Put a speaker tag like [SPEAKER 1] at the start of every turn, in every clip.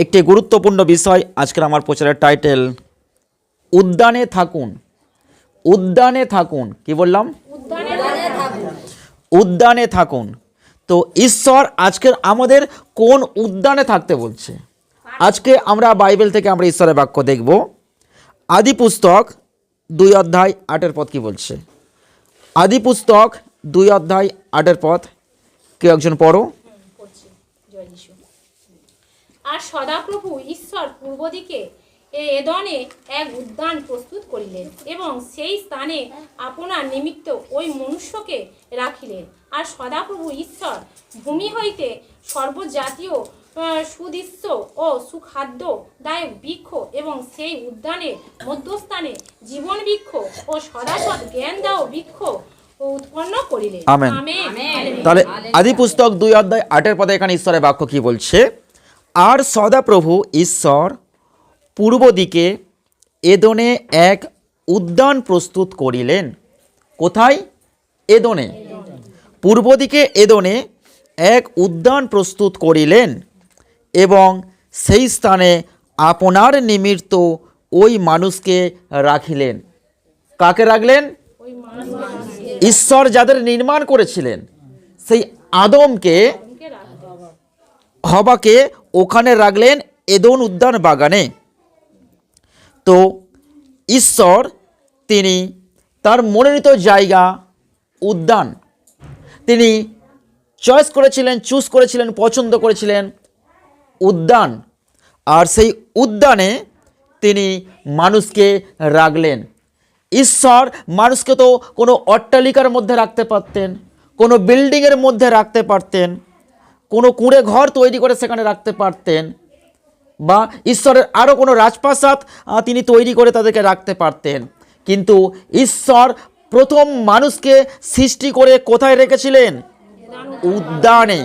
[SPEAKER 1] একটি গুরুত্বপূর্ণ বিষয়। আজকের আমার প্রচারের টাইটেল উদ্যানে থাকুন। উদ্যানে থাকুন। কি বললাম? উদ্যানে থাকুন। তো ঈশ্বর আজকের আমাদের কোন উদ্যানে থাকতে বলছে? আজকে আমরা বাইবেল থেকে আমরা ঈশ্বরের বাক্য দেখব। আদি পুস্তক 2 অধ্যায় 8 পদ কি বলছে? আদি পুস্তক 2 অধ্যায় 8 পদ কেউ একজন পড়ো।
[SPEAKER 2] আর সদাপ্রভু ঈশ্বর পূর্ব দিকে এদনে এক উদ্যান প্রস্তুত করিলেন এবং সেই স্থানে আপনার নিমিত্ত ওই মনুষ্যকে রাখিলেন। আর সদাপ্রভু ঈশ্বর ভূমি হইতে সর্বজাতীয় সুদৃশ্য ও সুখাদ্যদায়ক বৃক্ষ এবং সেই উদ্যানের মধ্যস্থানে জীবন বৃক্ষ ও সদাসৎ জ্ঞান দাও বৃক্ষ উৎপন্ন করিলেন।
[SPEAKER 1] আমেন। তাহলে আদি পুস্তক 2 অধ্যায় 8 পদে এখানে ঈশ্বরের বাক্য কি বলছে? আর সদাপ্রভু ঈশ্বর পূর্ব দিকে এদনে এক উদ্যান প্রস্তুত করিলেন। কোথায়? এদনে। পূর্ব দিকে এদনে এক উদ্যান প্রস্তুত করিলেন এবং সেই স্থানে আপনার নিমিত্ত ওই মানুষকে রাখিলেন। কাকে রাখলেন? ঈশ্বর যাদের নির্মাণ করেছিলেন সেই আদমকে, হবাকে ওখানে রাখলেন এদন উদ্যান বাগানে। তো ঈশ্বর তিনি তার মনোনীত জায়গা উদ্যান তিনি চয়েস করেছিলেন, চুজ করেছিলেন, পছন্দ করেছিলেন উদ্যান। আর সেই উদ্যানে তিনি মানুষকে রাখলেন। ঈশ্বর মানুষকে তো কোনো অট্টালিকার মধ্যে রাখতে পারতেন, কোনো বিল্ডিংয়ের মধ্যে রাখতে পারতেন, কোনো কুঁড়ে ঘর তৈরি করে সেখানে রাখতে পারতেন, বা ঈশ্বরের আরও কোনো রাজপ্রাসাদ তিনি তৈরি করে তাদেরকে রাখতে পারতেন। কিন্তু ঈশ্বর প্রথম মানুষকে সৃষ্টি করে কোথায় রেখেছিলেন? উদ্যানে,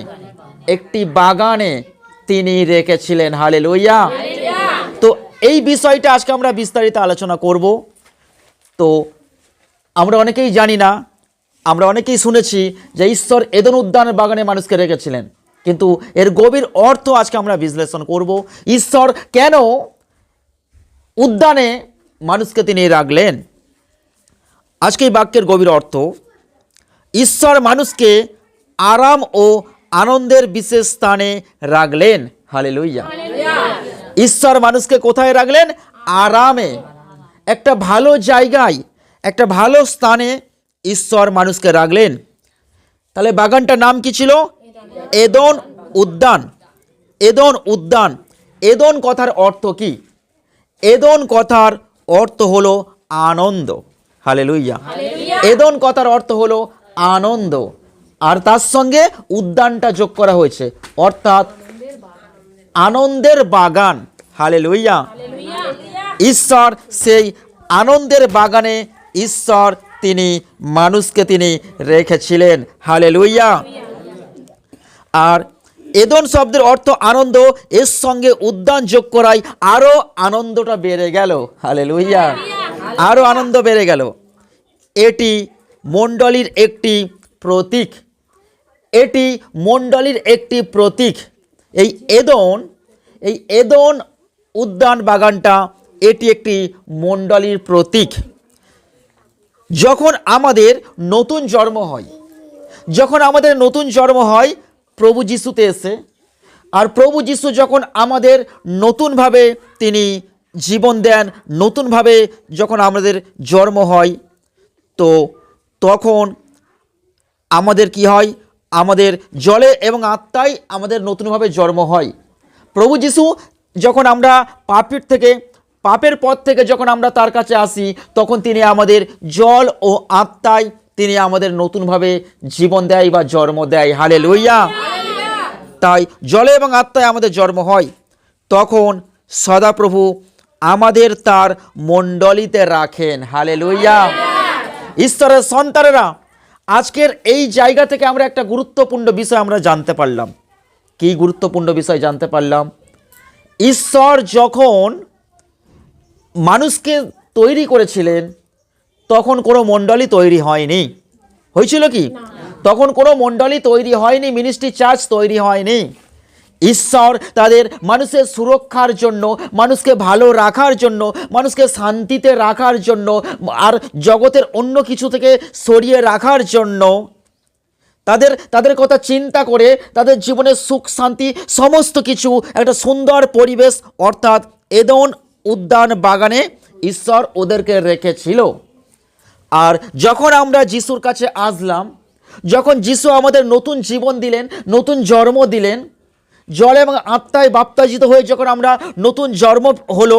[SPEAKER 1] একটি বাগানে তিনি রেখেছিলেন। হালেলুয়া। তো এই বিষয়টা আজকে আমরা বিস্তারিত আলোচনা করব। তো আমরা অনেকেই জানি না, আমরা অনেকেই শুনেছি যে ঈশ্বর এদন উদ্যানের বাগানে মানুষকে রেখেছিলেন, কিন্তু এর গভীর অর্থ আজকে আমরা বিশ্লেষণ করব। ঈশ্বর কেন উদ্যানে মানুষকে তিনি রাখলেন? আজকে এই বাক্যের গভীর অর্থ, ঈশ্বর মানুষকে আরাম ও আনন্দের বিশেষ স্থানে রাখলেন। হালেলুয়া। ঈশ্বর মানুষকে কোথায় রাখলেন? আরামে, একটা ভালো জায়গায়, একটা ভালো স্থানে ঈশ্বর মানুষকে রাখলেন। তাহলে বাগানটার নাম কি ছিল? এদন উদ্যান। এদন উদ্যান। এদন কথার অর্থ কি? এদন কথার অর্থ হলো আনন্দ। হালেলুয়া। এদন কথার অর্থ হলো আনন্দ, আর তার সঙ্গে উদ্যানটা যোগ করা হয়েছে, অর্থাৎ আনন্দের বাগান। হালেলুয়া। ঈশ্বর সেই আনন্দের বাগানে ঈশ্বর তিনি মানুষকে তিনি রেখেছিলেন। হালেলুয়া। আর এদন শব্দের অর্থ আনন্দ, এর সঙ্গে উদ্যান যোগ করায় আরো আনন্দটা বেড়ে গেল। হালেলুয়া। আরো আনন্দ বেড়ে গেল। এটি মণ্ডলীর একটি প্রতীক। এটি মণ্ডলীর একটি প্রতীক। এই এদন উদ্যান বাগানটা এটি একটি মণ্ডলীর প্রতীক। যখন আমাদের নতুন জন্ম হয়, যখন আমাদের নতুন জন্ম হয় প্রভু যিশুতে এসে, আর প্রভু যিশু যখন আমাদের নতুনভাবে তিনি জীবন দেন, নতুনভাবে যখন আমাদের জন্ম হয়, তো তখন আমাদের কি হয়? আমাদের জলে এবং আত্মায় আমাদের নতুনভাবে জন্ম হয়। প্রভু যিশু যখন আমরা পাপের পথ থেকে যখন আমরা তার কাছে আসি, তখন তিনি আমাদের জল ও আত্মায় তিনি আমাদের নতুনভাবে জীবন দেয় বা জন্ম দেয়। হালেলুয়া। তাই জলে এবং আত্মায় আমাদের জন্ম হয়, তখন সদাপ্রভু আমাদের তার মণ্ডলীতে রাখেন। হালেলুয়া। ঈশ্বরের সন্তানেরা, আজকের এই জায়গা থেকে আমরা একটা গুরুত্বপূর্ণ বিষয় আমরা জানতে পারলাম। কি গুরুত্বপূর্ণ বিষয় জানতে পারলাম? ঈশ্বর যখন মানুষকে তৈরি করেছিলেন, তখন কোনো মণ্ডলী তৈরি হয়নি। হয়েছিল কি? তখন কোনো মণ্ডলী তৈরি হয়নি, মিনিস্ট্রি চার্চ তৈরি হয়নি। ঈশ্বর তাদের মানুষের সুরক্ষার জন্য, মানুষকে ভালো রাখার জন্য, মানুষকে শান্তিতে রাখার জন্য আর জগতের অন্য কিছু থেকে সরিয়ে রাখার জন্য তাদের কথা চিন্তা করে তাদের জীবনের সুখ শান্তি সমস্ত কিছু একটা সুন্দর পরিবেশ অর্থাৎ এদন উদ্যান বাগানে ঈশ্বর ওদেরকে রেখেছিল। আর যখন আমরা যিশুর কাছে আসলাম, যখন যিশু আমাদের নতুন জীবন দিলেন, নতুন জন্ম দিলেন, জল এবং আত্মায় বাপ্তাজিত হয়ে যখন আমরা নতুন জন্ম হলো,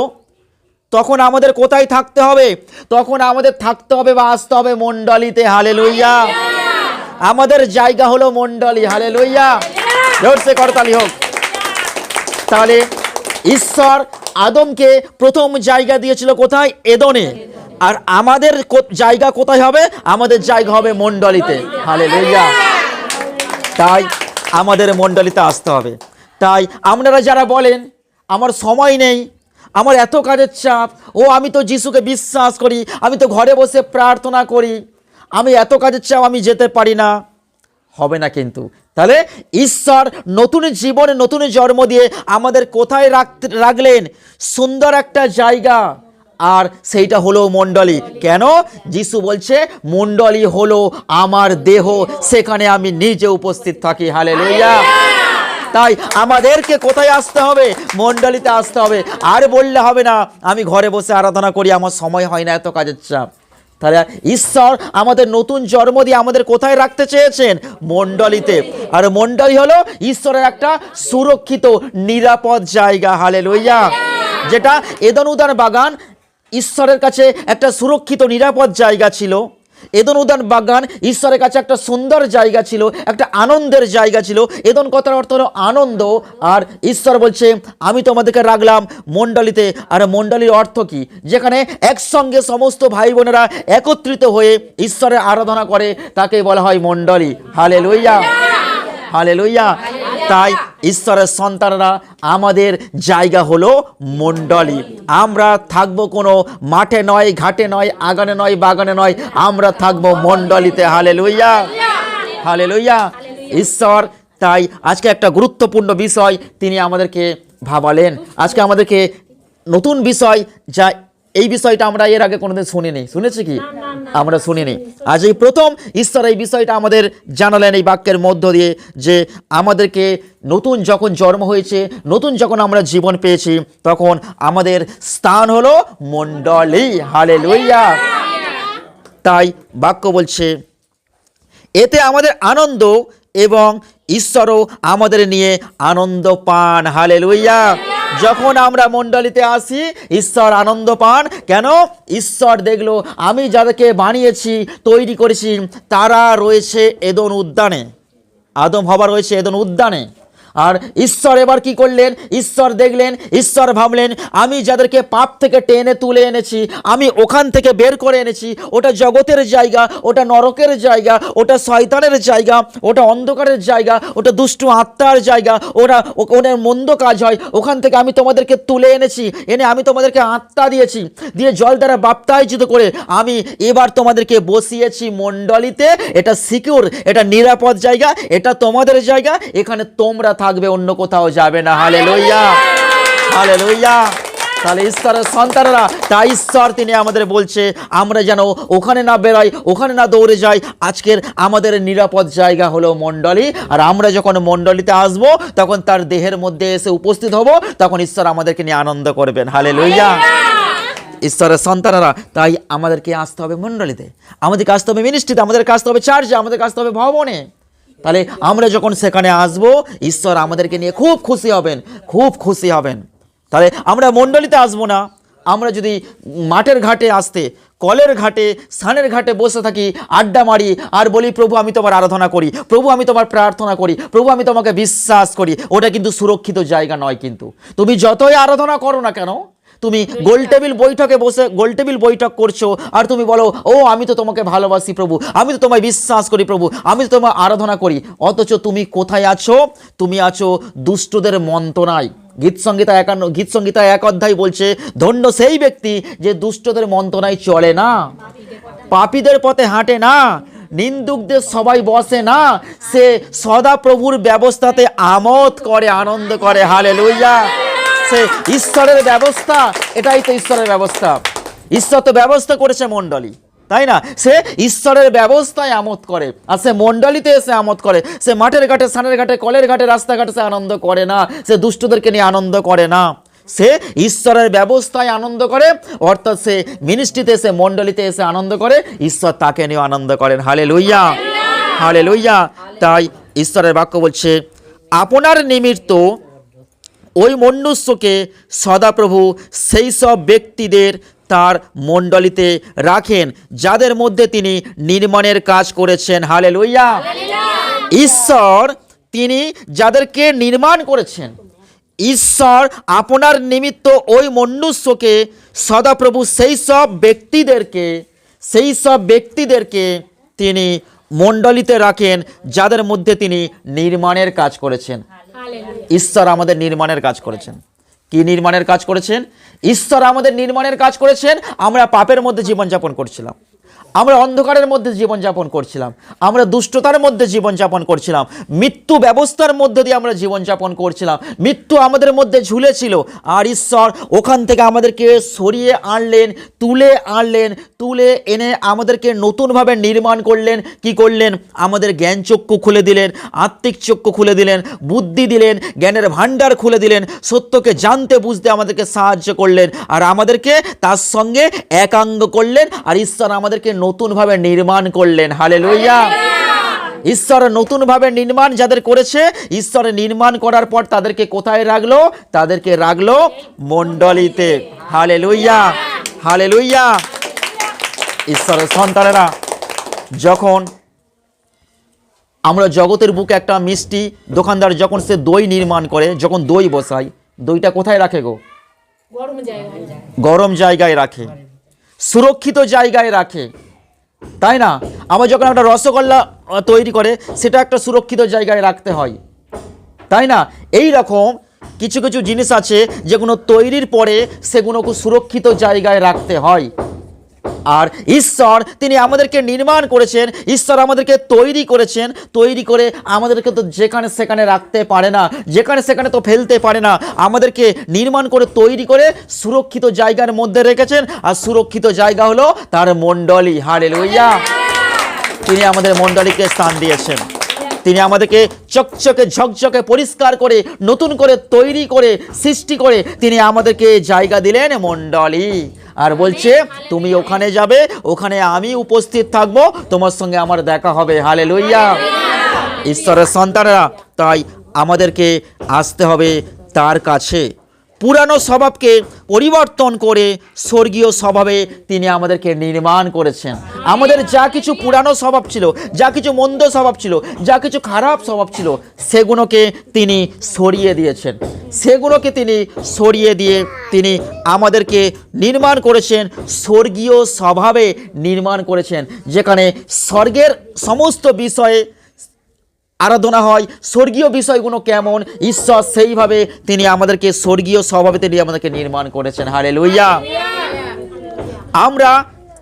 [SPEAKER 1] তখন আমাদের কোথায় থাকতে হবে? তখন আমাদের থাকতে হবে বা আসতে হবে মণ্ডলীতে। হালেলুইয়া। আমাদের জায়গা হলো মণ্ডলী। হালেলুইয়া। জোরসে করতালি হোক। তাহলে ঈশ্বর আদমকে প্রথম জায়গা দিয়েছিল কোথায়? এদনে। আর আমাদের জায়গা কোথায় হবে? আমাদের জায়গা হবে মণ্ডলীতে। হালেলুইয়া। তাই আমাদের মণ্ডলীতে আসতে হবে। তাই আপনারা যারা বলেন আমার সময় নেই, আমার এত কাজের চাপ, আমি তো যিশুকে বিশ্বাস করি, আমি তো ঘরে বসে প্রার্থনা করি, আমি এত কাজের চাপ আমি যেতে পারি না, হবে না কিন্তু। তাহলে ঈশ্বর নতুন জীবনে নতুন জন্ম দিয়ে আমাদের কোথায় রাখলেন? সুন্দর একটা জায়গা, আর সেইটা হলো মণ্ডলী। কেন? যিশু বলছে মণ্ডলী হলো আমার দেহ, সেখানে আমি নিজে উপস্থিত থাকি। হালেলুইয়া। তাই আমাদেরকে কোথায় আসতে হবে? মণ্ডলীতে আসতে হবে। আর বললে হবে না আমি ঘরে বসে আরাধনা করি, আমার সময় হয় না, এত কাজের চাপ। তাহলে ঈশ্বর আমাদের নতুন জন্ম দিয়ে আমাদের কোথায় রাখতে চেয়েছেন? মণ্ডলীতে। আর মণ্ডলী হলো ঈশ্বরের একটা সুরক্ষিত নিরাপদ জায়গা। হালেলুইয়া। যেটা এদন উদ্যান বাগান ঈশ্বরের কাছে একটা সুরক্ষিত নিরাপদ জায়গা ছিল। এদন উদ্যান বাগান ঈশ্বরের কাছে একটা সুন্দর জায়গা ছিল, একটা আনন্দের জায়গা ছিল। এদন কথার অর্থ হলো আনন্দ। আর ঈশ্বর বলছে আমি তোমাদেরকে রাখলাম মণ্ডলীতে। আর মণ্ডলীর অর্থ কি? যেখানে একসঙ্গে সমস্ত ভাই বোনেরা একত্রিত হয়ে ঈশ্বরের আরাধনা করে, তাকে বলা হয় মণ্ডলী। হালেলুইয়া। হালেলুইয়া। তাই ঈশ্বরের সন্তানরা আমাদের জায়গা হলো মণ্ডলী। আমরা থাকবো কোনো মাঠে নয়, ঘাটে নয়, আগানে নয়, বাগানে নয়, আমরা থাকবো মণ্ডলীতে। হালেলুইয়া। হালেলুইয়া। ঈশ্বর তাই আজকে একটা গুরুত্বপূর্ণ বিষয় তিনি আমাদেরকে ভাবালেন। আজকে আমাদেরকে নতুন বিষয়, যা এই বিষয়টা আমরা এর আগে কোনোদিন শুনিনি। শুনেছি কি? আমরা শুনিনি। আজ এই প্রথম ঈশ্বর এই বিষয়টা আমাদের জানালেন এই বাক্যের মধ্য দিয়ে, যে আমাদেরকে নতুন যখন জন্ম হয়েছে, নতুন যখন আমরা জীবন পেয়েছি, তখন আমাদের স্থান হলো মণ্ডলী। হালেলুইয়া। তাই বাক্য বলছে এতে আমাদের আনন্দ এবং ঈশ্বরও আমাদের নিয়ে আনন্দ পান। হালেলুইয়া। যখন আমরা মণ্ডলীতে আসি ঈশ্বর আনন্দ পান। কেন? ঈশ্বর দেখলো আমি যাদেরকে বানিয়েছি, তৈরি করেছি, তারা রয়েছে এদন উদ্যানে। আদম হওয়া রয়েছে এদন উদ্যানে। আর ঈশ্বর এবার কি করলেন? ঈশ্বর দেখলেন, ঈশ্বর ভাবলেন আমি যাদেরকে পাপ থেকে টেনে তুলে এনেছি, আমি ওখান থেকে বের করে এনেছি, ওটা জগতের জায়গা, ওটা নরকের জায়গা, ওটা শয়তানের জায়গা, ওটা অন্ধকারের জায়গা, ওটা দুষ্টু আত্মার জায়গা, ওদের মন্দ কাজ হয়, ওখান থেকে আমি তোমাদেরকে তুলে এনেছি, এনে আমি তোমাদেরকে আত্মা দিয়েছি, দিয়ে জল দ্বারা বাপ্তায়িত করে আমি এবার তোমাদেরকে বসিয়েছি মণ্ডলীতে। এটা সিকিউর, এটা নিরাপদ জায়গা, এটা তোমাদের জায়গা, এখানে তোমরা থাকবে, অন্য কোথাও যাবে না। হালেলুইয়া। হালেলুইয়া। তাহলে ঈশ্বরের সন্তানরা, তাই ঈশ্বর তিনি আমাদের বলছে আমরা যেন ওখানে না বেরোই, ওখানে না দৌড়ে যাই। আজকের আমাদের নিরাপদ জায়গা হলো মণ্ডলী। আর আমরা যখন মণ্ডলীতে আসবো, তখন তার দেহের মধ্যে এসে উপস্থিত হব, তখন ঈশ্বর আমাদেরকে নিয়ে আনন্দ করবেন। হালেলুইয়া। ঈশ্বরের সন্তানরা, তাই আমাদেরকে আসতে হবে মণ্ডলীতে, আমাদেরকে আসতে হবে মিনিস্ট্রিতে, আমাদেরকে আসতে হবে চার্চে, আমাদেরকে আসতে হবে ভবনে। তাহলে আমরা যখন সেখানে আসবো, ঈশ্বর আমাদেরকে নিয়ে খুব খুশি হবেন, খুব খুশি হবেন। তাহলে আমরা মণ্ডলীতে আসবো না, আমরা যদি মাঠের ঘাটে আসতে, কলের ঘাটে, স্নানের ঘাটে বসে থাকি, আড্ডা মারি আর বলি প্রভু আমি তোমার আরাধনা করি, প্রভু আমি তোমার প্রার্থনা করি, প্রভু আমি তোমাকে বিশ্বাস করি, ওটা কিন্তু সুরক্ষিত জায়গা নয়। কিন্তু তুমি যতই আরাধনা করো না কেন, তুমি গোলটেবিল বৈঠকে বসে গোলটেবিল বৈঠক করছো আর তুমি বলো আমি তো তোমাকে ভালোবাসি প্রভু, আমি তো তোমায় বিশ্বাস করি প্রভু, আমি তো তোমার আরাধনা করি, অথচ তুমি কোথায় আছো? তুমি আছো দুষ্টদের মন্ত্রণায়। গীতসংহিতা 1 অধ্যায় বলছে ধন্য সেই ব্যক্তি যে দুষ্টদের মন্ত্রণায় চলে না, পাপীদের পথে হাঁটে না, নিন্দুকদের সবাই বসে না, সে সদাপ্রভুর ব্যবস্থাতে আমোদ করে, আনন্দ করে। হালেলুয়া। সে ঈশ্বরের ব্যবস্থা, এটাই তো ঈশ্বরের ব্যবস্থা। ঈশ্বর তো ব্যবস্থা করেছে মণ্ডলী, তাই না? সে ঈশ্বরের ব্যবস্থায় আমোদ করে, আর সে মণ্ডলীতে এসে আমোদ করে। সে মাঠের ঘাটে, স্নানের ঘাটে, কলের ঘাটে, রাস্তাঘাটে সে আনন্দ করে না, সে দুষ্টদেরকে নিয়ে আনন্দ করে না, সে ঈশ্বরের ব্যবস্থায় আনন্দ করে। অর্থাৎ সে মিনিস্ট্রিতে এসে, মণ্ডলীতে এসে আনন্দ করে, ঈশ্বর তাকে নিয়ে আনন্দ করেন। Hallelujah, hallelujah. তাই ঈশ্বরের বাক্য বলছে, আপনার নিমিত্ত ওই মনুষ্যকে সদাপ্রভু সেই সব ব্যক্তিদের তার মণ্ডলীতে রাখেন যাদের মধ্যে তিনি নির্মাণের কাজ করেছেন। হালেলুয়া। ঈশ্বর তিনি যাদেরকে নির্মাণ করেছেন, ঈশ্বর আপনার নিমিত্ত ওই মনুষ্যকে সদাপ্রভু সেই সব ব্যক্তিদেরকে তিনি মণ্ডলীতে রাখেন যাদের মধ্যে তিনি নির্মাণের কাজ করেছেন। ঈশ্বর আমাদের নির্মাণের কাজ করেছেন। কি নির্মাণের কাজ করেছেন? ঈশ্বর আমাদের নির্মাণের কাজ করেছেন। আমরা পাপের মধ্যে জীবনযাপন করছিলাম, আমরা অন্ধকারের মধ্যে জীবনযাপন করছিলাম, আমরা দুষ্টতার মধ্যে জীবনযাপন করছিলাম, মৃত্যু ব্যবস্থার মধ্যে দিয়ে আমরা জীবনযাপন করছিলাম, মৃত্যু আমাদের মধ্যে ঝুলেছিল। আর ঈশ্বর ওখান থেকে আমাদেরকে সরিয়ে আনলেন, তুলে এনে আমাদেরকে নতুনভাবে নির্মাণ করলেন। কি করলেন? আমাদের জ্ঞান চক্ষু খুলে দিলেন, আত্মিক চক্ষু খুলে দিলেন, বুদ্ধি দিলেন, জ্ঞানের ভাণ্ডার খুলে দিলেন, সত্যকে জানতে বুঝতে আমাদেরকে সাহায্য করলেন, আর আমাদেরকে তার সঙ্গে একাঙ্গ করলেন। আর ঈশ্বর আমাদেরকে নতুনভাবে নির্মাণ করলেন। হালেলুয়া। ঈশ্বর নতুনভাবে নির্মাণ যাদের করেছে, ঈশ্বর নির্মাণ করার পর তাদেরকে কোথায় রাখলো? তাদেরকে রাখলো মণ্ডলীতে। Hallelujah, hallelujah. ঈশ্বরের সন্তানেরা, যখন আমরা জগতের বুকে একটা মিষ্টি দোকানদার যখন সে দই নির্মাণ করে, যখন দই বসায়, দইটা কোথায় রাখে গো? গরম জায়গায় রাখে, সুরক্ষিত জায়গায় রাখে, তাই না? আমরা যখন একটা রসগোল্লা তৈরি করে, সেটা একটা সুরক্ষিত জায়গায় রাখতে হয়, তাই না? এই রকম কিছু কিছু জিনিস আছে যেগুলো তৈরির পরে সেগুলো খুব সুরক্ষিত জায়গায় রাখতে হয়। আর ঈশ্বর তিনি আমাদেরকে নির্মাণ করেছেন, ঈশ্বর আমাদেরকে তৈরি করেছেন, তৈরি করে আমাদেরকে তো যেখানে সেখানে রাখতে পারে না, যেখানে সেখানে তো ফেলতে পারে না, আমাদেরকে নির্মাণ করে তৈরি করে সুরক্ষিত জায়গার মধ্যে রেখেছেন। আর সুরক্ষিত জায়গা হলো তার মণ্ডলী। হালেলুয়া। তিনি আমাদের মণ্ডলীকে স্থান দিয়েছেন, তিনি আমাদেরকে চকচকে ঝকঝকে পরিষ্কার করে নতুন করে তৈরি করে সৃষ্টি করে তিনি আমাদেরকে জায়গা দিলেন মণ্ডলী। আর বলছে তুমি ওখানে যাবে, ওখানে আমি উপস্থিত থাকব, তোমার সঙ্গে আমার দেখা হবে। হালেলুয়া। ঈশ্বরের সন্তানেরা, তাই আমাদেরকে আসতে হবে তার কাছে। পুরানো স্বভাবকে পরিবর্তন করে স্বর্গীয় স্বভাবে তিনি আমাদেরকে নির্মাণ করেছেন। আমাদের যা কিছু পুরানো স্বভাব ছিল, যা কিছু মন্দ স্বভাব ছিল, যা কিছু খারাপ স্বভাব ছিল, সেগুলোকে তিনি সরিয়ে দিয়েছেন। সেগুলোকে তিনি সরিয়ে দিয়ে তিনি আমাদেরকে নির্মাণ করেছেন, স্বর্গীয় স্বভাবে নির্মাণ করেছেন, যেখানে স্বর্গের সমস্ত বিষয়ে আরাধনা হয়। স্বর্গীয় বিষয়গুলো কেমন, ঈশ্বর সেইভাবে তিনি আমাদেরকে স্বর্গীয় স্বভাবে তিনি আমাদেরকে নির্মাণ করেছেন। হালেলুয়া। আমরা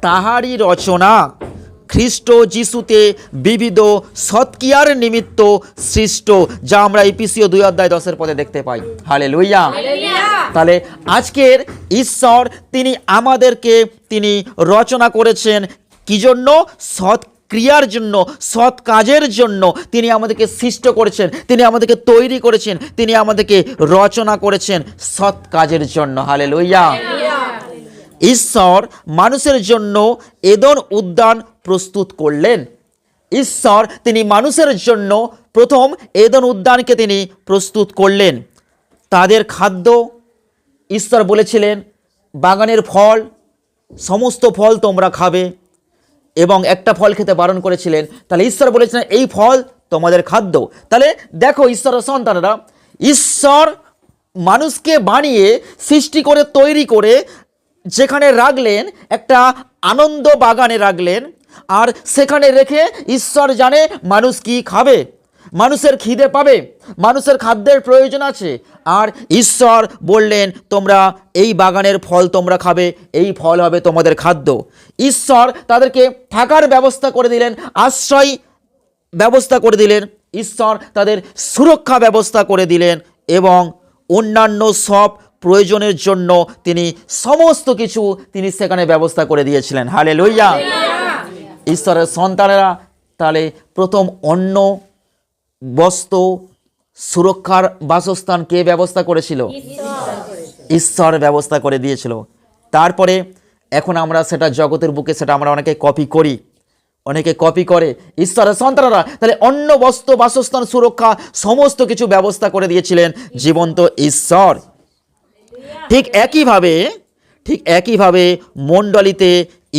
[SPEAKER 1] তাহারই রচনা, খ্রিস্ট যিশুতে বিবিধ সৎক্রিয়ার নিমিত্ত সৃষ্ট, যা আমরা এফেসীয় 2:10 দেখতে পাই। হালেলুয়া। তাহলে আজকের ঈশ্বর তিনি আমাদেরকে তিনি রচনা করেছেন কি জন্য? সৎ ক্রিয়ার জন্য, সৎ কাজের জন্য তিনি আমাদেরকে সৃষ্ট করেছেন, তিনি আমাদেরকে তৈরি করেছেন, তিনি আমাদেরকে রচনা করেছেন সৎ কাজের জন্য। হালেলুয়া। ঈশ্বর মানুষের জন্য এদন উদ্যান প্রস্তুত করলেন। ঈশ্বর তিনি মানুষের জন্য প্রথম এদন উদ্যানকে তিনি প্রস্তুত করলেন। তাদের খাদ্য ঈশ্বর বলেছিলেন বাগানের ফল, সমস্ত ফল তোমরা খাবে, এবং একটা ফল খেতে বারণ করেছিলেন। তাহলে ঈশ্বর বলেছিলেন এই ফল তোমাদের খাদ্য। তাহলে দেখো ঈশ্বরের সন্তানেরা, ঈশ্বর মানুষকে বানিয়ে সৃষ্টি করে তৈরি করে যেখানে রাখলেন, একটা আনন্দ বাগানে রাখলেন, আর সেখানে রেখে ঈশ্বর জানে মানুষ কি খাবে। মানুষের খিদে পাবে, মানুষের খাদ্যের প্রয়োজন আছে। আর ঈশ্বর বললেন তোমরা এই বাগানের ফল তোমরা খাবে, এই ফল হবে তোমাদের খাদ্য। ঈশ্বর তাদেরকে থাকার ব্যবস্থা করে দিলেন, আশ্রয় ব্যবস্থা করে দিলেন, ঈশ্বর তাদের সুরক্ষা ব্যবস্থা করে দিলেন এবং অন্যান্য সব প্রয়োজনের জন্য তিনি সমস্ত কিছু তিনি সেখানে ব্যবস্থা করে দিয়েছিলেন। হালেলুয়া। ঈশ্বরের সন্তানেরা তাহলে প্রথম অন্ন, বস্ত্র, সুরক্ষার বাসস্থান কে ব্যবস্থা করেছিল? ঈশ্বর ব্যবস্থা করে দিয়েছিল। তারপরে এখন আমরা সেটা জগতের বুকে সেটা আমরা অনেকে কপি করি, অনেকে কপি করে। ঈশ্বরের সন্তানরা তাহলে অন্ন, বস্ত্র, বাসস্থান, সুরক্ষা সমস্ত কিছু ব্যবস্থা করে দিয়েছিলেন জীবন্ত ঈশ্বর। ঠিক একইভাবে মণ্ডলীতে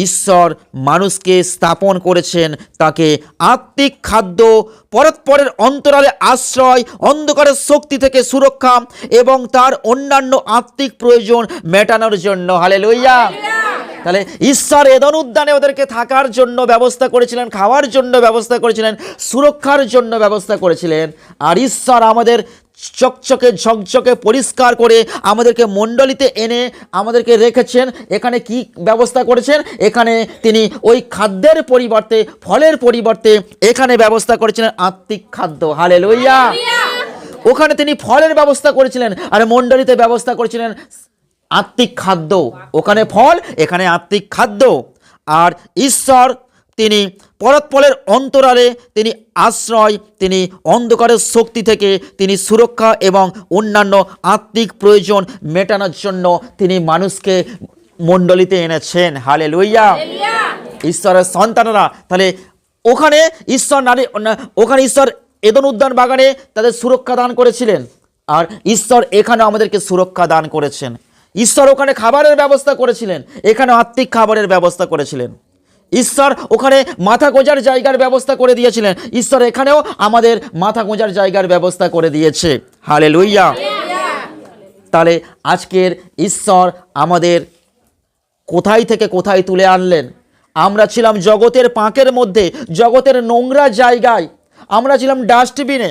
[SPEAKER 1] ঈশ্বর মানুষকে স্থাপন করেছেন, তাকে আত্মিক খাদ্য, পরস্পরের অন্তরালে আশ্রয়, অন্ধকারের শক্তি থেকে সুরক্ষা এবং তার অন্যান্য আত্মিক প্রয়োজন মেটানোর জন্য। হালেলুয়া। তাহলে ঈশ্বর এদন উদ্যানে ওদেরকে থাকার জন্য ব্যবস্থা করেছিলেন, খাওয়ার জন্য ব্যবস্থা করেছিলেন, সুরক্ষার জন্য ব্যবস্থা করেছিলেন। আর ঈশ্বর আমাদের চকচকে ঝকঝকে পরিষ্কার করে আমাদেরকে মণ্ডলীতে এনে আমাদেরকে রেখেছেন। এখানে কি ব্যবস্থা করেছেন? এখানে তিনি ওই খাদ্যের পরিবর্তে, ফলের পরিবর্তে এখানে ব্যবস্থা করেছিলেন আত্মিক খাদ্য। হালেলুয়া। ওখানে তিনি ফলের ব্যবস্থা করেছিলেন আর মণ্ডলীতে ব্যবস্থা করেছিলেন আত্মিক খাদ্য। ওখানে ফল, এখানে আত্মিক খাদ্য। আর ঈশ্বর তিনি পরস্পরের অন্তরালে তিনি আশ্রয়, তিনি অন্ধকারের শক্তি থেকে তিনি সুরক্ষা এবং অন্যান্য আত্মিক প্রয়োজন মেটানোর জন্য তিনি মানুষকে মণ্ডলীতে এনেছেন। হালেলুয়া। ঈশ্বরের সন্তানরা তাহলে ওখানে ঈশ্বর এদন উদ্যান বাগানে তাদের সুরক্ষা দান করেছিলেন, আর ঈশ্বর এখানে আমাদেরকে সুরক্ষা দান করেছেন। ঈশ্বর ওখানে খাবারের ব্যবস্থা করেছিলেন, এখানে আত্মিক খাবারের ব্যবস্থা করেছিলেন। ঈশ্বর ওখানে মাথা গোঁজার জায়গার ব্যবস্থা করে দিয়েছিলেন, ঈশ্বর এখানেও আমাদের মাথা গোঁজার জায়গার ব্যবস্থা করে দিয়েছে। হালেলুয়া। তাহলে আজকের ঈশ্বর আমাদের কোথায় থেকে কোথায় তুলে আনলেন? আমরা ছিলাম জগতের পাঁকের মধ্যে, জগতের নোংরা জায়গায়, আমরা ছিলাম ডাস্টবিনে,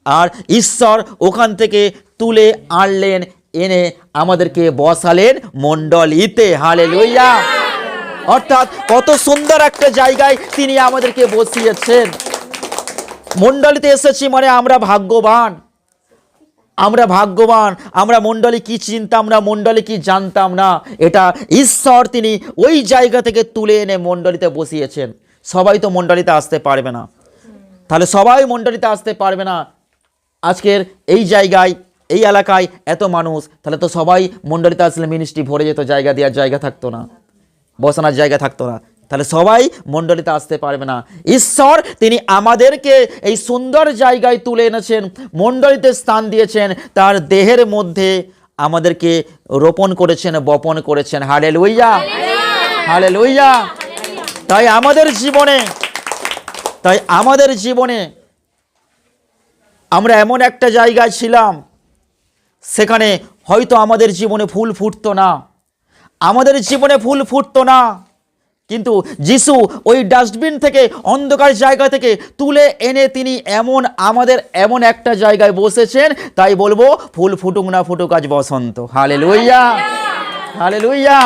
[SPEAKER 1] আর ঈশ্বর ওখান থেকে তুলে আনলেন, এনে আমাদেরকে বসালেন মণ্ডলীতে। হালেলুয়া। অর্থাৎ কত সুন্দর একটা জায়গায় তিনি আমাদেরকে বসিয়েছেন। মণ্ডলীতে এসেছি মানে আমরা ভাগ্যবান, আমরা ভাগ্যবান। আমরা মণ্ডলী কি চিনতাম না, মণ্ডলী কি জানতাম না। এটা ঈশ্বর তিনি ওই জায়গা থেকে তুলে এনে মণ্ডলীতে বসিয়েছেন। সবাই তো মণ্ডলীতে আসতে পারবে না, তাহলে সবাই মণ্ডলীতে আসতে পারবে না। আজকের এই জায়গায়, এই এলাকায় এত মানুষ, তাহলে তো সবাই মণ্ডলীতে আসলে মিনিস্ট্রি ভরে যেত, জায়গা দেওয়ার জায়গা থাকতো না, বসানোর জায়গা থাকতো না, তাহলে সবাই মণ্ডলীতে আসতে পারবে না। ঈশ্বর তিনি আমাদেরকে এই সুন্দর জায়গায় তুলে এনেছেন, মণ্ডলীতে স্থান দিয়েছেন, তার দেহের মধ্যে আমাদেরকে রোপণ করেছেন, বপন করেছেন। হালেলুয়া। হালেলুয়া। তাই আমাদের জীবনে আমরা এমন একটা জায়গায় ছিলাম, সেখানে হয়তো আমাদের জীবনে ফুল ফুটতো না, কিন্তু যিশু ওই ডাস্টবিন থেকে, অন্ধকার জায়গা থেকে তুলে এনে তিনি আমাদের এমন একটা জায়গায় বসেছেন। তাই বলবো, ফুল ফুটুক না ফুটুক আজ বসন্ত। হালেলুয়া। হালেলুয়া।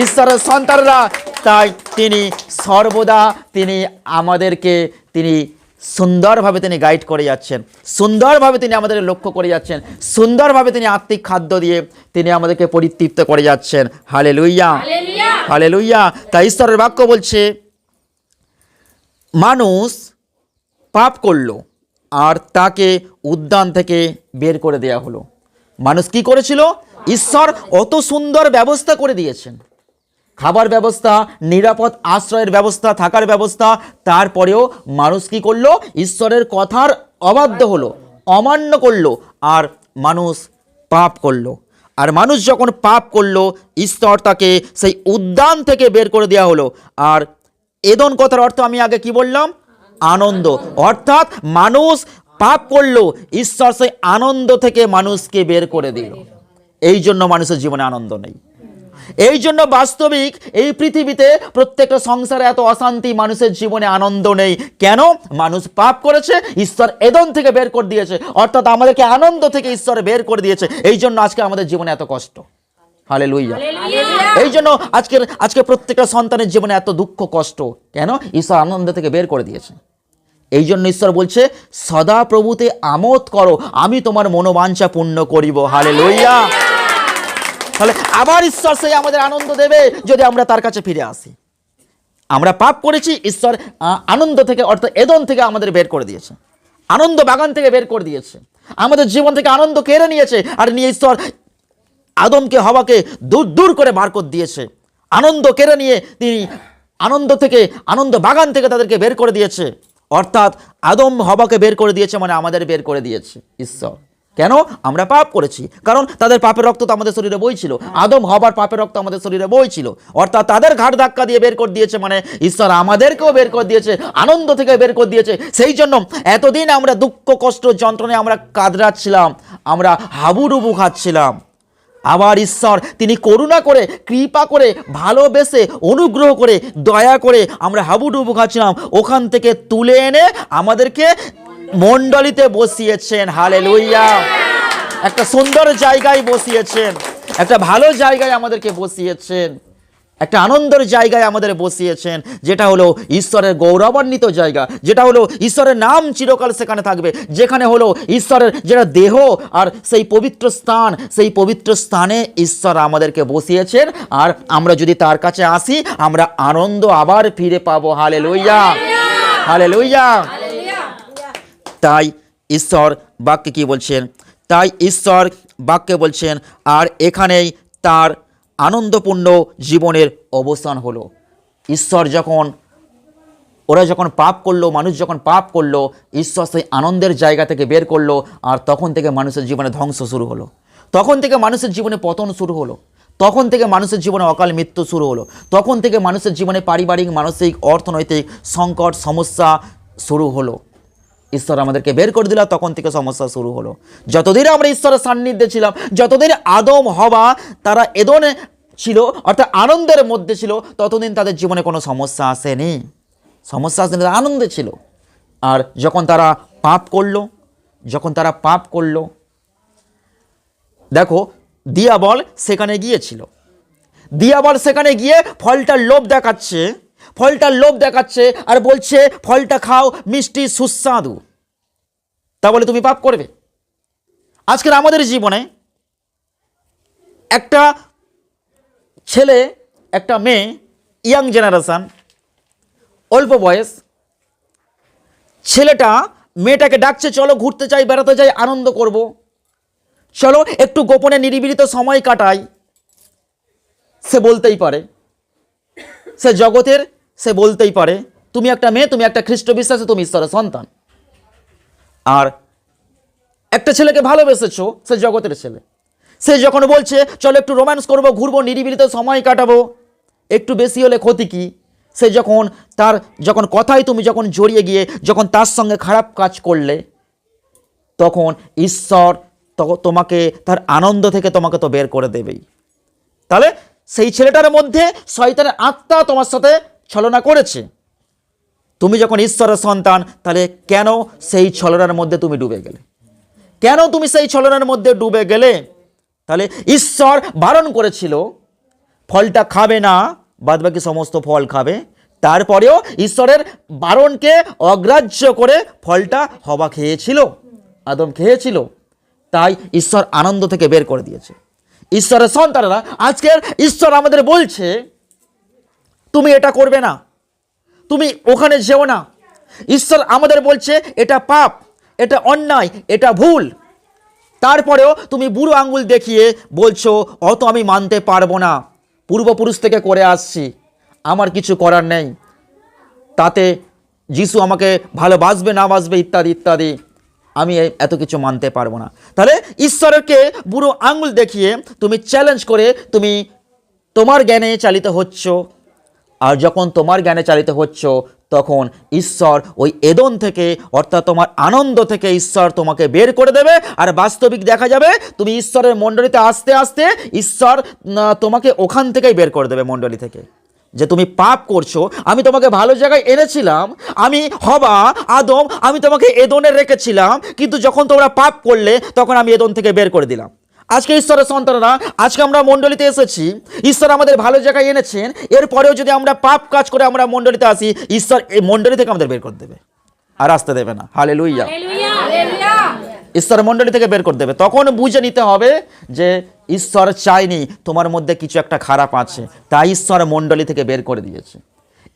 [SPEAKER 1] ঈশ্বরের সন্তানরা তাই তিনি সর্বদা তিনি আমাদেরকে তিনি সুন্দরভাবে তিনি গাইড করে যাচ্ছেন, সুন্দরভাবে তিনি আমাদের লক্ষ্য করে যাচ্ছেন, সুন্দরভাবে তিনি আত্মিক খাদ্য দিয়ে তিনি আমাদেরকে পরিতৃপ্ত করে যাচ্ছেন। হালেলুয়া। হালেলুয়া। তাই ঈশ্বরের বাক্য বলছে, মানুষ পাপ করলো আর তাকে উদ্যান থেকে বের করে দেয়া হলো। মানুষ কি করেছিল? ঈশ্বর অত সুন্দর ব্যবস্থা করে দিয়েছেন, খাবার ব্যবস্থা, নিরাপদ আশ্রয়ের ব্যবস্থা, থাকার ব্যবস্থা, তারপরেও মানুষ কি করলো? ঈশ্বরের কথার অবাধ্য হলো, অমান্য করলো, আর মানুষ পাপ করলো। আর মানুষ যখন পাপ করলো, ঈশ্বর তাকে সেই উদ্যান থেকে বের করে দেওয়া হলো। আর এদন কথার অর্থ আমি আগে কি বললাম? আনন্দ। অর্থাৎ মানুষ পাপ করলো, ঈশ্বর সেই আনন্দ থেকে মানুষকে বের করে দিল। এই জন্য মানুষের জীবনে আনন্দ নেই, এই জন্য বাস্তবিক এই পৃথিবীতে প্রত্যেকটা সংসারে এত অশান্তি, মানুষের জীবনে আনন্দ নেই। কেন? মানুষ পাপ করেছে, ঈশ্বর এদন থেকে বের করে দিয়েছে, অর্থাৎ আমাদেরকে আনন্দ থেকে ঈশ্বর বের করে দিয়েছে। এই জন্য আজকে আমাদের জীবনে এত কষ্ট। হালেলুয়া। এই জন্য আজকে প্রত্যেকটা সন্তানের জীবনে এত দুঃখ কষ্ট। কেন? ঈশ্বর আনন্দ থেকে বের করে দিয়েছে। এই জন্য ঈশ্বর বলছে সদা প্রভুতে আমোদ করো, আমি তোমার মনোবাঞ্ছা পূর্ণ করিব। হালেলুয়া। তাহলে আবার ঈশ্বর সেই আমাদের আনন্দ দেবে যদি আমরা তার কাছে ফিরে আসি। আমরা পাপ করেছি, ঈশ্বর আনন্দ থেকে অর্থাৎ এদন থেকে আমাদের বের করে দিয়েছে, আনন্দ বাগান থেকে বের করে দিয়েছে, আমাদের জীবন থেকে আনন্দ কেড়ে নিয়েছে। আর নিয়ে ঈশ্বর আদমকে হওয়াকে দূর দূর করে বার করে দিয়েছে। আনন্দ কেড়ে নিয়ে তিনি আনন্দ থেকে, আনন্দ বাগান থেকে তাদেরকে বের করে দিয়েছে। অর্থাৎ আদম হওয়াকে বের করে দিয়েছে মানে আমাদের বের করে দিয়েছে ঈশ্বর। কেন? আমরা পাপ করেছি, কারণ তাদের পাপের রক্ত তো আমাদের শরীরে বইছিল। আদম হবার পাপের রক্ত আমাদের শরীরে বইছিল, অর্থাৎ তাদের ঘাট ধাক্কা দিয়ে বের করে দিয়েছে মানে ঈশ্বর আমাদেরকেও বের করে দিয়েছে, আনন্দ থেকে বের করে দিয়েছে। সেই জন্য এতদিন আমরা দুঃখ কষ্ট যন্ত্রণায় আমরা কাঁদরাচ্ছিলাম, আমরা হাবুডুবু খাচ্ছিলাম। আবার ঈশ্বর তিনি করুণা করে, কৃপা করে, ভালোবেসে, অনুগ্রহ করে, দয়া করে আমরা হাবুডুবু খাচ্ছিলাম, ওখান থেকে তুলে এনে আমাদেরকে মণ্ডলীতে বসিয়েছেন। হালেলুয়া। একটা সুন্দর জায়গায় বসিয়েছেন, একটা ভালো জায়গায় আমাদেরকে বসিয়েছেন, একটা আনন্দের জায়গায় আমাদের বসিয়েছেন, যেটা হলো ঈশ্বরের গৌরবান্বিত জায়গা, যেটা হলো ঈশ্বরের নাম চিরকাল সেখানে থাকবে, যেখানে হলো ঈশ্বরের যেটা দেহ আর সেই পবিত্র স্থান, সেই পবিত্র স্থানে ঈশ্বর আমাদেরকে বসিয়েছেন। আর আমরা যদি তার কাছে আসি আমরা আনন্দ আবার ফিরে পাবো। Hallelujah, hallelujah. তাই ঈশ্বর বাক্যে কি বলছেন? তাই ঈশ্বর বাক্যে বলছেন আর এখানেই তার আনন্দপূর্ণ জীবনের অবসান হলো। ঈশ্বর ওরা যখন পাপ করলো, মানুষ যখন পাপ করলো, ঈশ্বর সেই আনন্দের জায়গা থেকে বের করলো। আর তখন থেকে মানুষের জীবনে ধ্বংস শুরু হলো, তখন থেকে মানুষের জীবনে পতন শুরু হলো, তখন থেকে মানুষের জীবনে অকাল মৃত্যু শুরু হলো, তখন থেকে মানুষের জীবনে পারিবারিক, মানসিক, অর্থনৈতিক সংকট, সমস্যা শুরু হলো। ঈশ্বর আমাদেরকে বের করে দিল, তখন থেকে সমস্যা শুরু হলো। যতদিন আমরা ঈশ্বরের সান্নিধ্যে ছিলাম, যতদিন আদম হওয়া তারা এদনে ছিল অর্থাৎ আনন্দের মধ্যে ছিল, ততদিন তাদের জীবনে কোনো সমস্যা আসেনি, সমস্যা আসেনি, তারা আনন্দে ছিল। আর যখন তারা পাপ করলো, দেখো দিয়াবল সেখানে গিয়েছিল, দিয়াবল সেখানে গিয়ে ফলটার লোভ দেখাচ্ছে আর বলছে ফলটা খাও, মিষ্টি সুস্বাদু, তা বলে তুমি পাপ করবে। আজকের আমাদের জীবনে একটা ছেলে, একটা মেয়ে, ইয়াং জেনারেশন, অল্প বয়স, ছেলেটা মেয়েটাকে ডাকছে চলো ঘুরতে যাই, বেড়াতে যাই, আনন্দ করব, চলো একটু গোপনে নিরিবিলিত সময় কাটাই। সে বলতেই পারে, সে জগতের, সে বলতেই পারে তুমি একটা মেয়ে, তুমি একটা খ্রিস্ট বিশ্বাসী, তুমি ঈশ্বরের সন্তান। আর একটা ছেলেকে ভালোবেসেছো, সে জগতের ছেলে, সে যখন বলছে চলো একটু রোম্যান্স করবো, ঘুরবো, নিরিবিলিতে সময় কাটাবো, একটু বেশি হলে ক্ষতি কি? সে যখন কথায় তুমি যখন জড়িয়ে গিয়ে যখন তার সঙ্গে খারাপ কাজ করলে, তখন ঈশ্বর তোমাকে তার আনন্দ থেকে তোমাকে তো বের করে দেবেই। তাহলে সেই ছেলেটার মধ্যে শয়তানের আত্মা তোমার সাথে ছলনা করেছে। তুমি যখন ঈশ্বরের সন্তান, তাহলে কেন সেই ছলনার মধ্যে তুমি ডুবে গেলে? কেন তুমি সেই ছলনার মধ্যে ডুবে গেলে? তাহলে ঈশ্বর বারণ করেছিল ফলটা খাবে না, বাদবাকি সমস্ত ফল খাবে। তারপরেও ঈশ্বরের বারণকে অগ্রাহ্য করে ফলটা হওয়া খেয়েছিল, আদম খেয়েছিল। তাই ঈশ্বর আনন্দ থেকে বের করে দিয়েছে। ঈশ্বরের সন্তানেরা আজকের ঈশ্বর আমাদের বলছে তুমি এটা করবে না, তুমি ওখানে যেও না। ঈশ্বর আমাদের বলছে এটা পাপ, এটা অন্যায়, এটা ভুল। তারপরেও তুমি বুড়ো আঙ্গুল দেখিয়ে বলছো অত আমি মানতে পারবো না, পূর্বপুরুষ থেকে করে আসছি, আমার কিছু করার নেই, তাতে যিশু আমাকে ভালোবাসবে না বাসবে ইত্যাদি ইত্যাদি, আমি এত কিছু মানতে পারবো না। তাহলে ঈশ্বরকে বুড়ো আঙ্গুল দেখিয়ে তুমি চ্যালেঞ্জ করে তুমি তোমার জ্ঞানে চালিত হচ্ছ। আর যখন তোমার জ্ঞানে চালিত হচ্ছ, তখন ঈশ্বর ওই এদন থেকে অর্থাৎ তোমার আনন্দ থেকে ঈশ্বর তোমাকে বের করে দেবে। আর বাস্তবিক দেখা যাবে তুমি ঈশ্বরের মণ্ডলীতে আস্তে আস্তে ঈশ্বর তোমাকে ওখান থেকেই বের করে দেবে, মণ্ডলী থেকে। যে তুমি পাপ করছো, আমি তোমাকে ভালো জায়গায় এনেছিলাম, আমি হবা আদম, আমি তোমাকে এদনে রেখেছিলাম, কিন্তু যখন তোমরা পাপ করলে তখন আমি এদন থেকে বের করে দিলাম। আজকে ঈশ্বরের সন্তানরা, আজকে আমরা মণ্ডলীতে এসেছি, ঈশ্বর আমাদের ভালো জায়গায় এনেছেন, এরপরেও যদি আমরা পাপ কাজ করে আমরা মণ্ডলীতে আসি, ঈশ্বর এই মণ্ডলী থেকে আমাদের বের করে দেবে, আর আসতে দেবে না। হালেলুয়া। ঈশ্বর মণ্ডলী থেকে বের করে দেবে। তখন বুঝে নিতে হবে যে ঈশ্বর চায়নি, তোমার মধ্যে কিছু একটা খারাপ আছে, তাই ঈশ্বর মণ্ডলী থেকে বের করে দিয়েছে।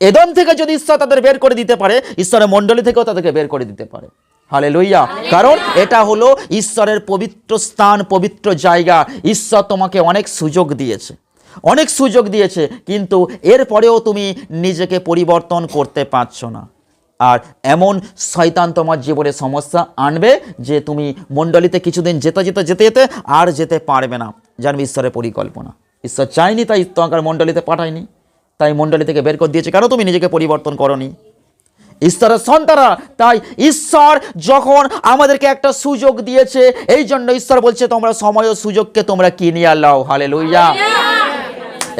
[SPEAKER 1] এদন থেকে যদি ঈশ্বর তাদের বের করে দিতে পারে, ঈশ্বরের মণ্ডলী থেকেও তাদেরকে বের করে দিতে পারে। হালেলুয়া। কারণ এটা হলো ঈশ্বরের পবিত্র স্থান, পবিত্র জায়গা। ঈশ্বর তোমাকে অনেক সুযোগ দিয়েছে, অনেক সুযোগ দিয়েছে, কিন্তু এরপরেও তুমি নিজেকে পরিবর্তন করতে পারছো না। আর এমন শয়তান তোমার জীবনে সমস্যা আনবে যে তুমি মণ্ডলীতে কিছুদিন যেতে যেতে আর যেতে পারবে না। জানবে ঈশ্বরের পরিকল্পনা, ঈশ্বর চায়নি, তাই তোমাকে মণ্ডলীতে পাঠায়নি, তাই মণ্ডলী থেকে বের করে দিয়েছে। কেন? তুমি নিজেকে পরিবর্তন করনি। ঈশ্বরের সন্তানরা, তাই ঈশ্বর যখন আমাদেরকে একটা সুযোগ দিয়েছে, এই জন্য ঈশ্বর বলছে তোমরা সময় ও সুযোগকে তোমরা কিনিয়া লাও। হালেলুয়া।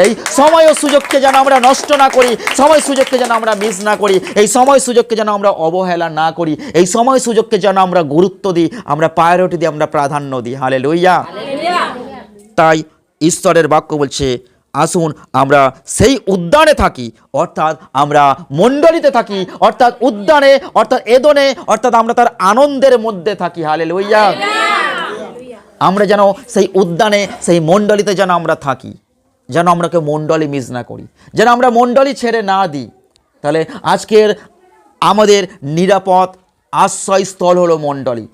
[SPEAKER 1] এই সময় ও সুযোগকে যেন আমরা নষ্ট না করি, সময় সুযোগকে যেন আমরা মিস না করি, এই সময় সুযোগকে যেন আমরা অবহেলা না করি, এই সময় সুযোগকে যেন আমরা গুরুত্ব দিই, আমরা প্রায়োরিটি দিই, আমরা প্রাধান্য দিই। হালেলুয়া। তাই ঈশ্বরের বাক্য বলছে আসুন আমরা সেই উদ্যানে থাকি, অর্থাৎ আমরা মণ্ডলীতে থাকি, অর্থাৎ উদ্যানে, অর্থাৎ এদনে, অর্থাৎ আমরা তার আনন্দের মধ্যে থাকি। হালেলুয়া। আমরা যেন সেই উদ্যানে, সেই মণ্ডলীতে যেন আমরা থাকি, যেন আমরাকে মণ্ডলী মিস না করি, যেন আমরা মণ্ডলী ছেড়ে না দিই। তাহলে আজকের আমাদের নিরাপদ আশ্রয়স্থল হলো মণ্ডলী,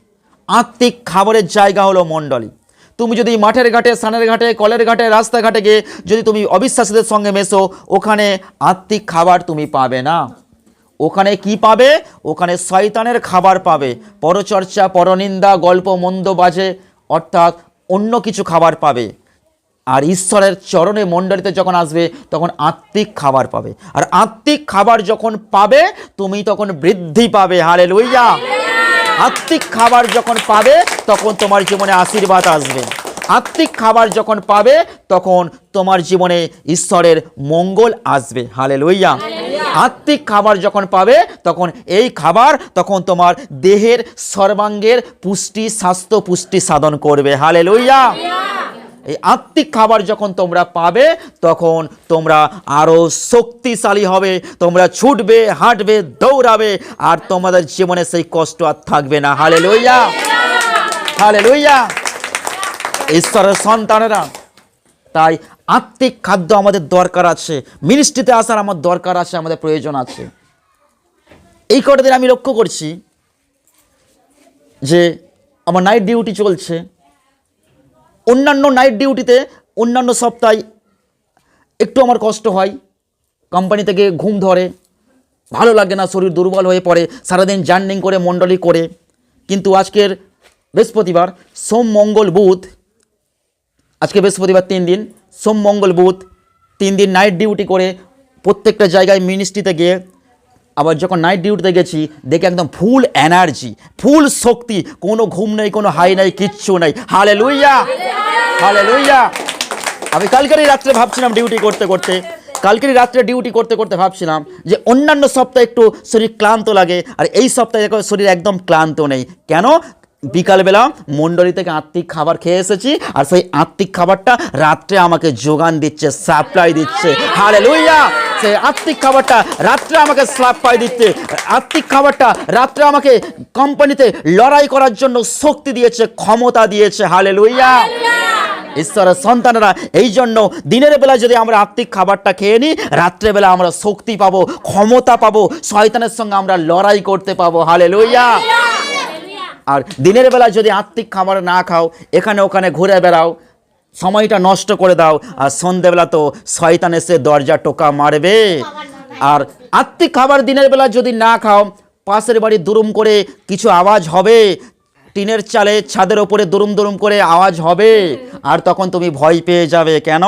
[SPEAKER 1] আত্মিক খাবারের জায়গা হলো মণ্ডলী। তুমি যদি মাঠের ঘাটে, স্নানের ঘাটে, কলের ঘাটে, রাস্তাঘাটে গিয়ে যদি তুমি অবিশ্বাসীদের সঙ্গে মেশো, ওখানে আত্মিক খাবার তুমি পাবে না। ওখানে কি পাবে? ওখানে শয়তানের খাবার পাবে, পরচর্চা, পরনিন্দা, গল্প মন্দ বাজে, অর্থাৎ অন্য কিছু খাবার পাবে। আর ঈশ্বরের চরণে মণ্ডলীতে যখন আসবে তখন আত্মিক খাবার পাবে, আর আত্মিক খাবার যখন পাবে তুমি তখন বৃদ্ধি পাবে। হালেলুয়া। আত্মিক খাবার যখন পাবে তখন তোমার জীবনে আশীর্বাদ আসবে। আত্মিক খাবার যখন পাবে তখন তোমার জীবনে ঈশ্বরের মঙ্গল আসবে। হালেলুয়া। আত্মিক খাবার যখন পাবে তখন এই খাবার তখন তোমার দেহের সর্বাঙ্গের পুষ্টি, স্বাস্থ্য পুষ্টি সাধন করবে। হালেলুয়া। এই আত্মিক খাবার যখন তোমরা পাবে তখন তোমরা আরো শক্তিশালী হবে, তোমরা ছুটবে, হাঁটবে, দৌড়াবে, আর তোমাদের জীবনে সেই কষ্ট আর থাকবে না। হালেলুয়া। হালেলুয়া। ঈশ্বরের সন্তানেরা, তাই আত্মিক খাদ্য আমাদের দরকার আছে, মিনিস্ট্রিতে আসার আমার দরকার আছে, আমাদের প্রয়োজন আছে। এই কটা দিন আমি লক্ষ্য করছি যে আমার নাইট ডিউটি চলছে। অন্যান্য নাইট ডিউটিতে অন্যান্য সপ্তাহে একটু আমার কষ্ট হয়, কোম্পানি থেকে ঘুম ধরে, ভালো লাগে না, শরীর দুর্বল হয়ে পড়ে, সারাদিন জার্নিং করে মণ্ডলী করে। কিন্তু আজকের বৃহস্পতিবার, সোম মঙ্গল বুধ, আজকে বৃহস্পতিবার 3 দিন, সোম মঙ্গল বুধ 3 দিন নাইট ডিউটি করে প্রত্যেকটা জায়গায় মিনিস্ট্রিতে গিয়ে আবার যখন নাইট ডিউটিতে গেছি দেখে একদম ফুল এনার্জি, ফুল শক্তি, কোনো ঘুম নেই, কোনো হাই নাই, কিচ্ছু নাই। হালেলুয়া। হালেলুয়া। আমি কালকেরই রাত্রে ভাবছিলাম ডিউটি করতে করতে ভাবছিলাম যে অন্যান্য সপ্তাহে একটু শরীর ক্লান্ত লাগে, আর এই সপ্তাহে দেখো শরীর একদম ক্লান্ত নেই। কেন? বিকালবেলা মণ্ডলী থেকে আত্মিক খাবার খেয়ে এসেছি, আর সেই আত্মিক খাবারটা রাত্রে আমাকে যোগান দিচ্ছে, সাপ্লাই দিচ্ছে। হালেলুয়া। সেই আত্মিক খাবারটা রাত্রে আমাকে সাপ্লাই দিচ্ছে, আত্মিক খাবারটা রাত্রে আমাকে কোম্পানিতে লড়াই করার জন্য শক্তি দিয়েছে, ক্ষমতা দিয়েছে। হালেলুয়া। ঈশ্বরের সন্তানেরা, এই জন্য দিনের বেলা যদি আমরা আত্মিক খাবারটা খেয়ে নিই, রাত্রেবেলা আমরা শক্তি পাবো, ক্ষমতা পাবো, শয়তানের সঙ্গে আমরা লড়াই করতে পাবো। হালেলুয়া। আর দিনের বেলা যদি আত্মিক খাবার না খাও, এখানে ওখানে ঘুরে বেড়াও, সময়টা নষ্ট করে দাও, আর সন্ধ্যেবেলা তো শয়তান এসে দরজা টোকা মারবে। আর আত্মিক খাবার দিনের বেলা যদি না খাও, পাশের বাড়ি দুরুম করে কিছু আওয়াজ হবে, টিনের চালে ছাদের ওপরে দুরুম দুরুম করে আওয়াজ হবে, আর তখন তুমি ভয় পেয়ে যাবে। কেন?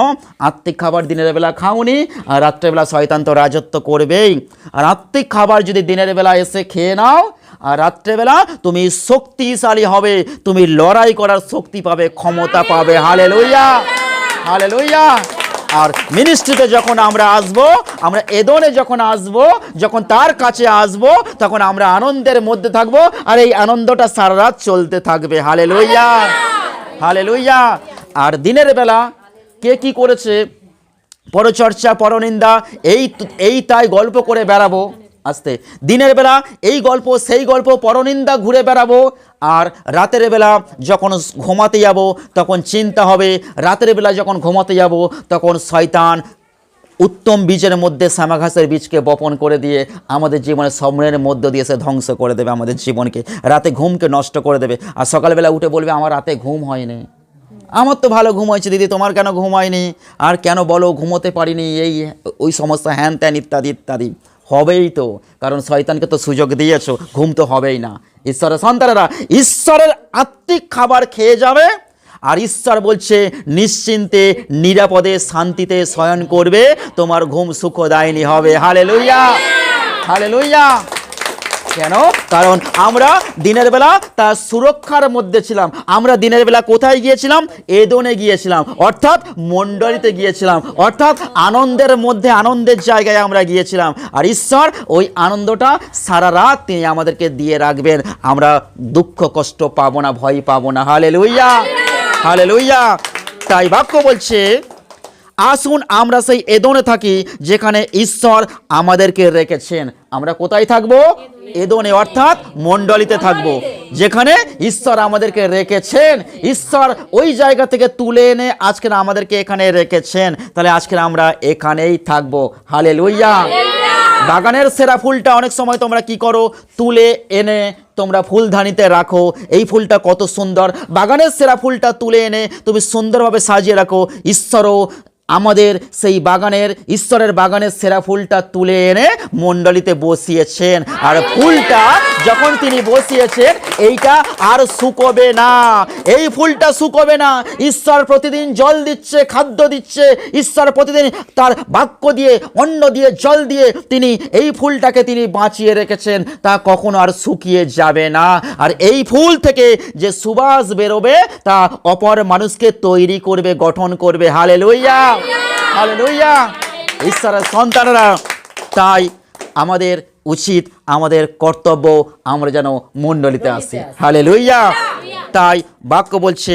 [SPEAKER 1] আত্মিক খাবার দিনের বেলা খাওনি, আর রাত্রেবেলা শয়তান তো রাজত্ব করবেই। আর আত্মিক খাবার যদি দিনের বেলা এসে খেয়ে নাও, আর রাত্রেবেলা তুমি শক্তিশালী হবে, তুমি লড়াই করার শক্তি পাবে, ক্ষমতা পাবে। Hallelujah, hallelujah. আর মিনিস্ট্রিতে যখন আমরা আসব, আমরা এদনে যখন আসব, যখন তার কাছে আসব, তখন আমরা আনন্দের মধ্যে থাকব, আর এই আনন্দটা সারা রাত চলতে থাকবে। Hallelujah, hallelujah. আর দিনের বেলা কে কি করেছে, পরচর্চা, পরনিন্দা, এই তাই গল্প করে বেড়াবো। আস্তে দিনের বেলা এই গল্প সেই গল্প, পরনিন্দা ঘুরে বেড়াবো। আর রাতের বেলা যখন ঘুমাতে যাব তখন চিন্তা হবে, রাতের বেলা যখন ঘুমাতে যাব তখন শয়তান উত্তম বীজের মধ্যে শ্যামা ঘাসের বীজকে বপন করে দিয়ে আমাদের জীবনের স্বপ্নের মধ্য দিয়ে সে ধ্বংস করে দেবে আমাদের জীবনকে, রাতে ঘুমকে নষ্ট করে দেবে। আর সকালবেলা উঠে বলবে আমার রাতে ঘুম হয়নি, আমার তো ভালো ঘুম হয়েছে দিদি, তোমার কেন ঘুম হয়নি? আর কেন বলো ঘুমোতে পারিনি, এই ওই সমস্যা, হ্যান ত্যান ইত্যাদি ইত্যাদি। হবেই তো, কারণ শয়তানকে তো সুযোগ দিয়েছো, ঘুম তো হবেই না। ঈশ্বরের সন্তানেরা ঈশ্বরের আত্মিক খাবার খেয়ে যাবে, আর ঈশ্বর বলছে নিশ্চিন্তে নিরাপদে শান্তিতে শয়ন করবে, তোমার ঘুম সুখদায়িনী হবে। Hallelujah, hallelujah. কেন? কারণ আমরা দিনের বেলা তার সুরক্ষার মধ্যে ছিলাম। আমরা দিনের বেলা কোথায় গিয়েছিলাম? এদনে গিয়েছিলাম, অর্থাৎ মণ্ডলীতে গিয়েছিলাম, অর্থাৎ আনন্দের মধ্যে, আনন্দের জায়গায় আমরা গিয়েছিলাম। আর ঈশ্বর ওই আনন্দটা সারা রাত তিনি আমাদেরকে দিয়ে রাখবেন, আমরা দুঃখ কষ্ট পাবো না, ভয় পাবো না। Hallelujah, hallelujah. তাই বাক্য বলছে আসুন আমরা সেই এদনে থাকি যেখানে ঈশ্বর আমাদেরকে রেখেছেন। আমরা কোথায় থাকবো? এদনে, অর্থাৎ মণ্ডলীতে থাকবো, যেখানে ঈশ্বর আমাদেরকে রেখেছেন। ঈশ্বর ওই জায়গা থেকে তুলে এনে আজকে আমাদেরকে এখানে রেখেছেন, তাহলে আজকে আমরা এখানেই থাকবো। হালেলুয়া। বাগানের সেরা ফুলটা অনেক সময় তোমরা কি করো? তুলে এনে তোমরা ফুলদানিতে রাখো। এই ফুলটা কত সুন্দর, বাগানের সেরা ফুলটা তুলে এনে তুমি সুন্দরভাবে সাজিয়ে রাখো। ঈশ্বরও আমাদের সেই বাগানের, ঈশ্বরের বাগানের সেরা ফুলটা তুলে এনে মণ্ডলীতে বসিয়েছেন। আর ফুলটা যখন তিনি বসিয়েছেন এইটা আর শুকোবে না, এই ফুলটা শুকোবে না। ঈশ্বর প্রতিদিন জল দিচ্ছে, খাদ্য দিচ্ছে, ঈশ্বর প্রতিদিন তার বাক্য দিয়ে, অন্ন দিয়ে, জল দিয়ে তিনি এই ফুলটাকে তিনি বাঁচিয়ে রেখেছেন, তা কখনো আর শুকিয়ে যাবে না। আর এই ফুল থেকে যে সুবাস বেরোবে তা অপর মানুষকে তৈরি করবে, গঠন করবে। Hallelujah, hallelujah. ঈশ্বরের সন্তানরা, তাই আমাদের উচিত, আমাদের কর্তব্য আমরা যেন মণ্ডলীতে আসি। হালেলুয়া। তাই বাক্য বলছে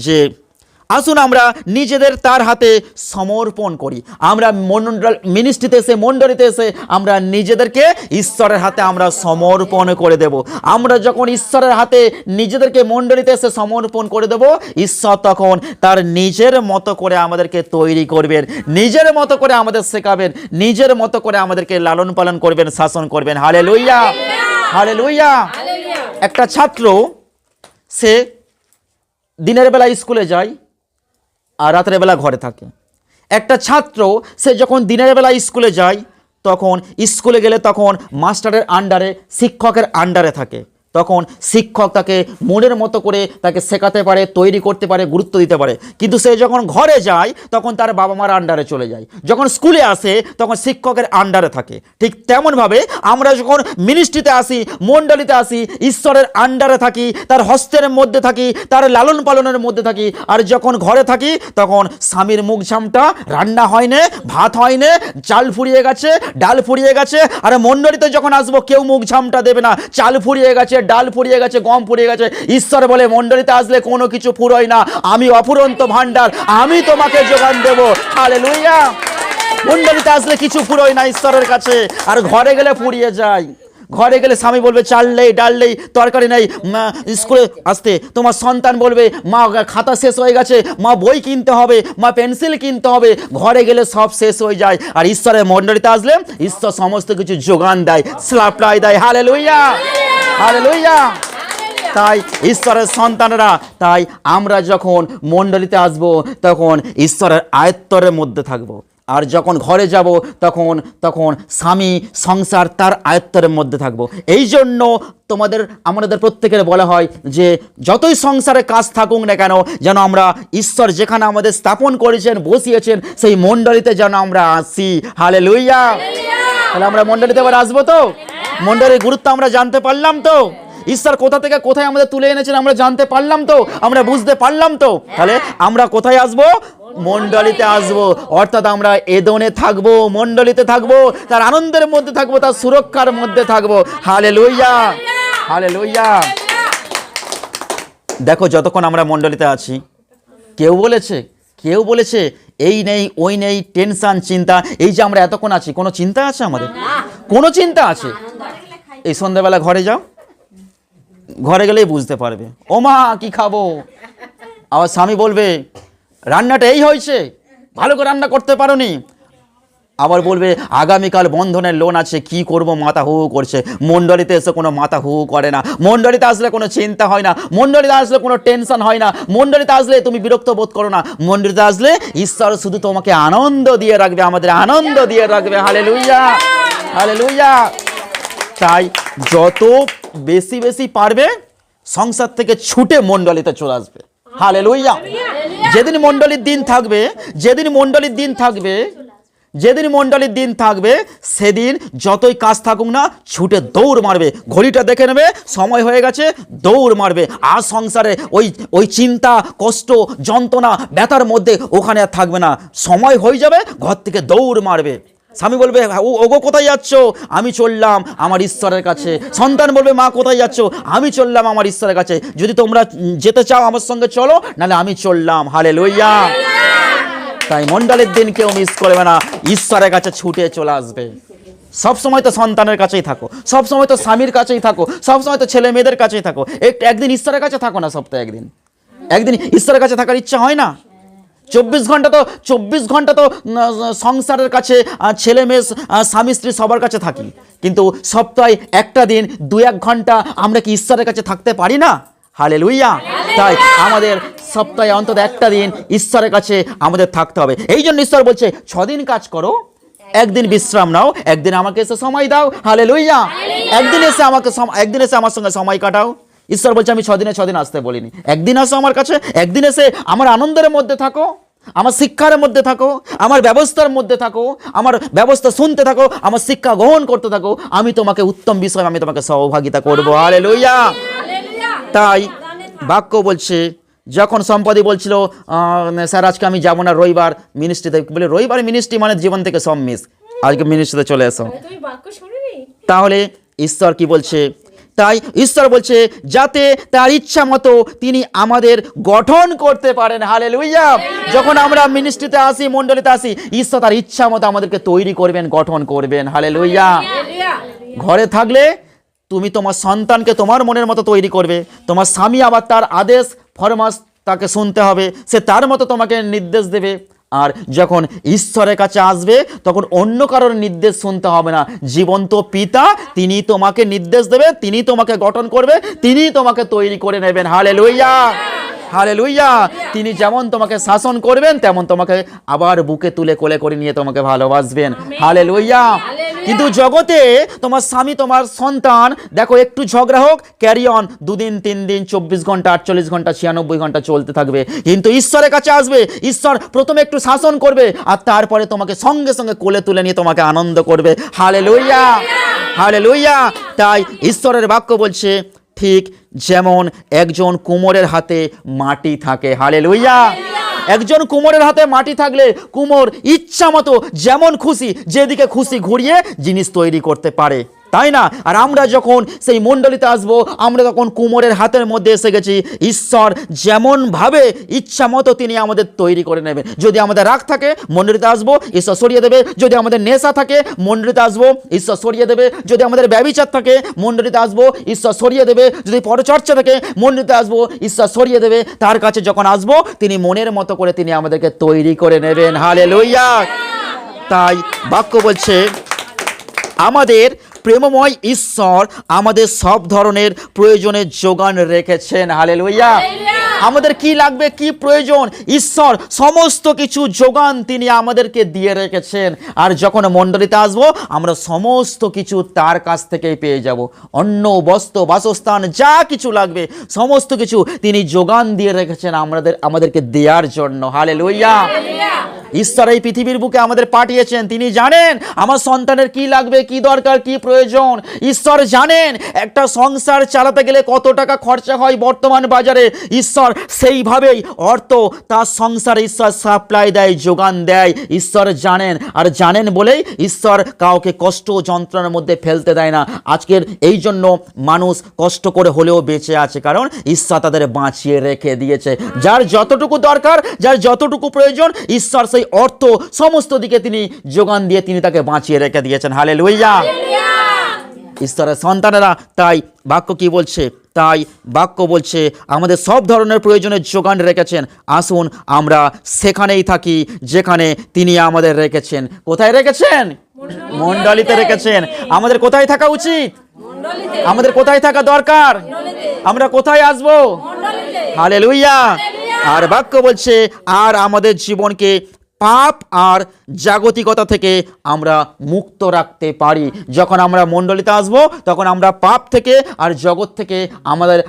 [SPEAKER 1] যে আসুন আমরা নিজেদের তার হাতে সমর্পণ করি। আমরা মিনিস্ট্রিতে এসে, মণ্ডলীতে এসে আমরা নিজেদেরকে ঈশ্বরের হাতে আমরা সমর্পণ করে দেব। আমরা যখন ঈশ্বরের হাতে নিজেদেরকে মণ্ডলীতে এসে সমর্পণ করে দেব, ঈশ্বর তখন তার নিজের মতো করে আমাদেরকে তৈরি করবেন, নিজের মতো করে আমাদের শেখাবেন, নিজের মতো করে আমাদেরকে লালন পালন করবেন, শাসন করবেন। Hallelujah, hallelujah. একটা ছাত্র সে দিনের বেলা স্কুলে যায় আর রাতের বেলা ঘরে থাকে। একটা ছাত্র সে যখন দিনের বেলা স্কুলে যায় তখন স্কুলে গেলে তখন মাস্টারের আন্ডারে, শিক্ষকের আন্ডারে থাকে, তখন শিক্ষক তাকে মনের মতো করে তাকে শেখাতে পারে, তৈরি করতে পারে, গুরুত্ব দিতে পারে। কিন্তু সে যখন ঘরে যায় তখন তার বাবা মার আন্ডারে চলে যায়, যখন স্কুলে আসে তখন শিক্ষকের আন্ডারে থাকে। ঠিক তেমনভাবে আমরা যখন মিনিস্ট্রিতে আসি, মণ্ডলীতে আসি, ঈশ্বরের আন্ডারে থাকি, তার হস্তের মধ্যে থাকি, তার লালন পালনের মধ্যে থাকি। আর যখন ঘরে থাকি তখন স্বামীর মুখ ঝামটা, রান্না হয়নি, ভাত হয়নি, চাল ফুরিয়ে গেছে, ডাল ফুরিয়ে গেছে। আর মণ্ডলীতে যখন আসবো কেউ মুখ ঝামটা দেবে না, চাল ফুরিয়ে গেছে, ডাল ফুরিয়ে গেছে, গম ফুরিয়ে গেছে। ঈশ্বর বলে মণ্ডলীতে আসলে কোনো কিছু ফুরোয় না, আমি অফুরন্ত ভান্ডার, আমি তোমাকে যোগান দেব। হালেলুয়া। মণ্ডলীতে আসলে কিছু ফুরোয় না ঈশ্বরের কাছে, আর ঘরে গেলে ফুরিয়ে যায়। ঘরে গেলে স্বামী বলবে চাল নেই, ডাল নেই, তরকারি নেই। স্কুলে আসতে তোমার সন্তান বলবে মা খাতা শেষ হয়ে গেছে, মা বই কিনতে হবে, মা পেন্সিল কিনতে হবে। ঘরে গেলে সব শেষ হয়ে যায়। আর ঈশ্বরের মণ্ডলীতে আসলে ঈশ্বর সমস্ত কিছু যোগান দেয়, সাপ্লাই দেয়। Hallelujah, hallelujah. তাই ঈশ্বরের সন্তানরা, তাই আমরা যখন মণ্ডলীতে আসব তখন ঈশ্বরের আয়ত্তরের মধ্যে থাকব। আর যখন ঘরে যাব তখন তখন স্বামী সংসার তার আয়ত্তের মধ্যে থাকবো। এই জন্য আমাদের প্রত্যেকের বলা হয় যে যতই সংসারে কাজ থাকুক না কেন, যেন আমরা ঈশ্বর যেখানে আমাদের স্থাপন করেছেন, বসিয়েছেন, সেই মণ্ডলীতে যেন আমরা আসি। হালেলুয়া। তাহলে আমরা মণ্ডলীতে এবার আসবো তো? মণ্ডলীর গুরুত্ব আমরা জানতে পারলাম তো? ঈশ্বর কোথা থেকে কোথায় আমাদের তুলে এনেছেন আমরা জানতে পারলাম তো? আমরা বুঝতে পারলাম তো? তাহলে আমরা কোথায় আসবো? মণ্ডলীতে আসবো। অর্থাৎ আমরা এদনে থাকবো, মণ্ডলীতে থাকবো, তার আনন্দের মধ্যে থাকবো, তার সুরক্ষার মধ্যে থাকবো। Hallelujah, hallelujah. দেখো, যতক্ষণ আমরা মণ্ডলীতে আছি, কেউ বলেছে এই নেই ওই নেই, টেনশন চিন্তা, এই যে আমরা এতক্ষণ আছি, কোনো চিন্তা আছে আমাদের? কোনো চিন্তা আছে? এই সন্ধ্যাবেলা ঘরে যাও, ঘরে গেলেই বুঝতে পারবে, ও মা কি খাবো। আবার স্বামী বলবে রান্নাটা এই হয়েছে, ভালো করে রান্না করতে পারোনি। আবার বলবে আগামীকাল বন্ধনের লোন আছে, কি করব, মাথা হু করছে। মণ্ডলীতে এসে কোনো মাথা হু করে না, মণ্ডলীতে আসলে কোনো চিন্তা হয় না, মণ্ডলীতে আসলে কোনো টেনশন হয় না, মণ্ডলীতে আসলে তুমি বিরক্ত বোধ করো না। মণ্ডলীতে আসলে ঈশ্বর শুধু তোমাকে আনন্দ দিয়ে রাখবে, আমাদের আনন্দ দিয়ে রাখবে। Hallelujah, hallelujah. তাই যত বেশি বেশি পারবে সংসার থেকে ছুটে মণ্ডলীতে চলে আসবে। হালেলুয়া। যেদিন মণ্ডলীর দিন থাকবে, যেদিন মণ্ডলীর দিন থাকবে সেদিন যতই কাজ থাকুক না, ছুটে দৌড় মারবে, ঘড়িটা দেখে নেবে সময় হয়ে গেছে, দৌড় মারবে। আর সংসারে ওই চিন্তা, কষ্ট, যন্ত্রণা, ব্যথার মধ্যে ওখানে আর থাকবে না। সময় হয়ে যাবে, ঘর থেকে দৌড় মারবে। স্বামী বলবে ওগো কোথায় যাচ্ছ? আমি চললাম আমার ঈশ্বরের কাছে। সন্তান বলবে মা কোথায় যাচ্ছ? আমি চললাম আমার ঈশ্বরের কাছে। যদি তোমরা যেতে চাও আমার সঙ্গে চলো, নাহলে আমি চললাম। হালেলুয়া। তাই মণ্ডলীর দিন কেউ মিস করবে না, ঈশ্বরের কাছে ছুটে চলে আসবে। সবসময় তো সন্তানের কাছেই থাকো, সবসময় তো স্বামীর কাছেই থাকো, সবসময় তো ছেলে মেয়েদের কাছেই থাকো। একদিন ঈশ্বরের কাছে থাকো না, সপ্তাহে একদিন ঈশ্বরের কাছে থাকার ইচ্ছা হয় না? 24 ঘন্টা তো সংসারের কাছে, ছেলে মেয়ে, স্বামী স্ত্রী সবার কাছে থাকি, কিন্তু সপ্তাহে একটা দিন 2-1 ঘন্টা আমরা কি ঈশ্বরের কাছে থাকতে পারি না? হালেলুয়া। তাই আমাদের সপ্তাহে অন্তত একটা দিন ঈশ্বরের কাছে আমাদের থাকতে হবে। এই জন্য ঈশ্বর বলছে 6 দিন কাজ করো, একদিন বিশ্রাম নাও, একদিন আমাকে এসে সময় দাও। হালেলুয়া। একদিন এসে আমার সঙ্গে সময় কাটাও। ঈশ্বর বলছে আমি 6 দিন আসতে বলিনি, একদিন আসো আমার কাছে, একদিন এসে আমার আনন্দের মধ্যে থাকো, আমার শিক্ষার মধ্যে থাকো, আমার ব্যবস্থার মধ্যে থাকো, আমার ব্যবস্থা শুনতে থাকো, আমার শিক্ষা গ্রহণ করতে থাকো। আমি তোমাকে উত্তম বিষয়, আমি তোমাকে সহভাগিতা করবো। হালেলুয়া। তাই বাক্য বলছে, যখন সম্পাদী বলছিল স্যার আজকে আমি যাবো না রবিবার মিনিস্ট্রিতে, বলে রবিবার মিনিস্ট্রি মানে জীবন থেকে সব মিস, আজকে মিনিস্ট্রিতে চলে এসো। তাহলে ঈশ্বর কি বলছে? তাই ঈশ্বর বলছে যাতে তার ইচ্ছা মতো তিনি আমাদের গঠন করতে পারেন। হালেলুয়া। যখন আমরা মিনিস্ট্রিতে আসি, মণ্ডলীতে আসি, ঈশ্বর তার ইচ্ছা মতো আমাদেরকে তৈরি করবেন, গঠন করবেন। হালেলুয়া। ঘরে থাকলে তুমি তোমার সন্তানকে তোমার মনের মতো তৈরি করবে, তোমার স্বামী আবার তার আদেশ ফরমাস তাকে শুনতে হবে, সে তার মতো তোমাকে নির্দেশ দেবে। আর যখন ঈশ্বরের কাছে আসবে তখন অন্য কারোর নির্দেশ শুনতে হবে না। জীবন্ত পিতা তিনি তোমাকে নির্দেশ দেবে, তিনি তোমাকে গঠন করবে, তিনি তোমাকে তৈরি করে নেবেন। Hallelujah, hallelujah. তিনি যেমন তোমাকে শাসন করবেন, তেমন তোমাকে আবার বুকে তুলে কোলে করে নিয়ে তোমাকে ভালোবাসবেন। হালেলুয়া। কিন্তু জগতে তোমার স্বামী, তোমার সন্তান, দেখো একটু ঝগড়া হোক, ক্যারি অন, 2 দিন 3 দিন, 24 ঘন্টা, 48 ঘন্টা, 96 ঘন্টা চলতে থাকবে। কিন্তু ঈশ্বরের কাছে আসবে, ঈশ্বর প্রথমে একটু শাসন করবে, আর তারপরে তোমাকে সঙ্গে সঙ্গে কোলে তুলে নিয়ে তোমাকে আনন্দ করবে। Hallelujah, hallelujah. তাই ঈশ্বরের বাক্য বলছে ঠিক যেমন একজন কুমোরের হাতে মাটি থাকে। হালেলুয়া। একজন কুমোরের হাতে মাটি থাকলে কুমোর ইচ্ছা মতো যেমন খুশি, যেদিকে খুশি ঘুরিয়ে জিনিস তৈরি করতে পারে, তাই না? আর আমরা যখন সেই মণ্ডলীতে আসবো, আমরা তখন কুমোরের হাতের মধ্যে এসে গেছি। ঈশ্বর যেমনভাবে ইচ্ছা মতো তিনি আমাদের তৈরি করে নেবেন। যদি আমাদের রাগ থাকে, মণ্ডলীতে আসবো, ঈশ্বর সরিয়ে দেবে। যদি আমাদের নেশা থাকে, মণ্ডলীতে আসবো, ঈশ্বর সরিয়ে দেবে। যদি আমাদের ব্যভিচার থাকে, মণ্ডলীতে আসবো, ঈশ্বর সরিয়ে দেবে। যদি পরচর্চা থাকে, মণ্ডলীতে আসবো, ঈশ্বর সরিয়ে দেবে। তার কাছে যখন আসবো, তিনি মনের মতো করে তিনি আমাদেরকে তৈরি করে নেবেন। হালেলুয়া। তাই বাক্য বলছে আমাদের প্রেমময় ঈশ্বর আমাদের সব ধরনের প্রয়োজনের যোগান রেখেছেন। হালেলুয়া। আমাদের কি লাগবে, কি প্রয়োজন, ঈশ্বর সমস্ত কিছু যোগান তিনি আমাদেরকে দিয়ে রেখেছেন। আর যখন মণ্ডলীতে আসবো আমরা সমস্ত কিছু তার কাছ থেকেই পেয়ে যাব। অন্ন, বস্ত্র, বাসস্থান যা কিছু লাগবে সমস্ত কিছু তিনি যোগান দিয়ে রেখেছেন আমাদেরকে দেওয়ার জন্য। হালেলুয়া। ঈশ্বর এই পৃথিবীর বুকে আমাদের পাঠিয়েছেন। তিনি জানেন আমার সন্তানের কি লাগবে, কি দরকার, কি প্রয়োজন। ঈশ্বর জানেন একটা সংসার চালাতে গেলে কত টাকা খরচা হয় বর্তমান বাজারে। ঈশ্বর সেইভাবেই অর্থ তার সংসারে ঈশ্বর সাপ্লাই দেয়, যোগান দেয়। ঈশ্বর জানেন, আর জানেন বলেই ঈশ্বর কাউকে কষ্ট যন্ত্রণার মধ্যে ফেলতে দেয় না। আজকের এই জন্য মানুষ কষ্ট করে হলেও বেঁচে আছে, কারণ ঈশ্বর তাদের বাঁচিয়ে রেখে দিয়েছে। যার যতটুকু দরকার, যার যতটুকু প্রয়োজন, ঈশ্বর সেই অর্থ সমস্ত দিকে তিনি যোগান দিয়ে তিনি তাকে বাঁচিয়ে রেখে দিয়েছেন। হালেলুয়া। ঈশ্বরের সন্তানেরা, তাই বাক্য কি বলছে? তাই বাক্য বলছে আমাদের সব ধরনের প্রয়োজনের যোগান রেখেছেন। আসুন আমরা সেখানেই থাকি যেখানে তিনি আমাদের রেখেছেন। কোথায় রেখেছেন? মণ্ডলীতে রেখেছেন। আমাদের কোথায় থাকা উচিত? আমাদের কোথায় থাকা দরকার? আমরা কোথায় আসবো? হালেলুয়া। আর বাক্য বলছে আর আমাদের জীবনকে পাপ আর জাগতিকতা থেকে আমরা মুক্ত রাখতে পারি। যখন আমরা মণ্ডলীতে আসব তখন আমরা পাপ থেকে আর জগৎ থেকে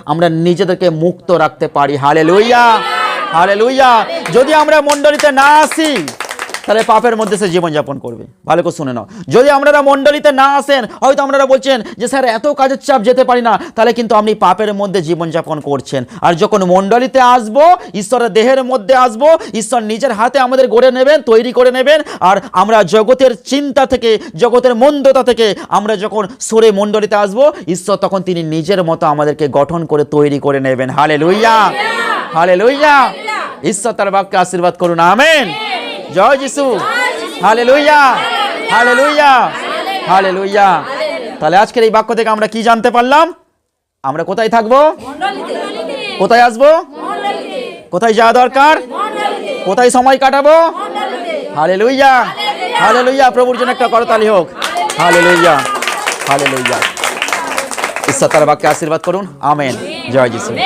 [SPEAKER 1] আমরা নিজেদেরকে মুক্ত রাখতে পারি। হালেলুয়া। হালেলুয়া। যদি আমরা মণ্ডলীতে না আসি তাহলে পাপের মধ্যে সে জীবনযাপন করবে। ভালো করে শুনে নাও, যদি আপনারা মণ্ডলীতে না আসেন, হয়তো আপনারা বলছেন যে স্যার এত কাজের চাপ যেতে পারি না, তাহলে কিন্তু আপনি পাপের মধ্যে জীবনযাপন করছেন। আর যখন মণ্ডলীতে আসবো, ঈশ্বরের দেহের মধ্যে আসবো, ঈশ্বর নিজের হাতে আমাদের গড়ে নেবেন, তৈরি করে নেবেন। আর আমরা জগতের চিন্তা থেকে, জগতের মন্দতা থেকে আমরা যখন সরে মণ্ডলীতে আসবো, ঈশ্বর তখন তিনি নিজের মতো আমাদেরকে গঠন করে তৈরি করে নেবেন। হালেলুয়া। হালেলুয়া। ঈশ্বর তার বাক্যে আশীর্বাদ করুন। আমেন। জয় যিশু। হালেলুয়া। হালেলুয়া। হালেলুয়া। তাহলে আজকের এই বাক্য থেকে আমরা কি জানতে পারলাম? আমরা কোথায় থাকবো? কোথায় আসবো? কোথায় যাওয়া দরকার? কোথায় সময় কাটাবো? হালেলুয়া। হালেলুয়া। প্রভুর জন্য একটা করতালি হোক। হালেলুয়া। হালেলুয়া। ঈশ্বর তার বাক্যে আশীর্বাদ করুন। আমেন। জয় যিশু।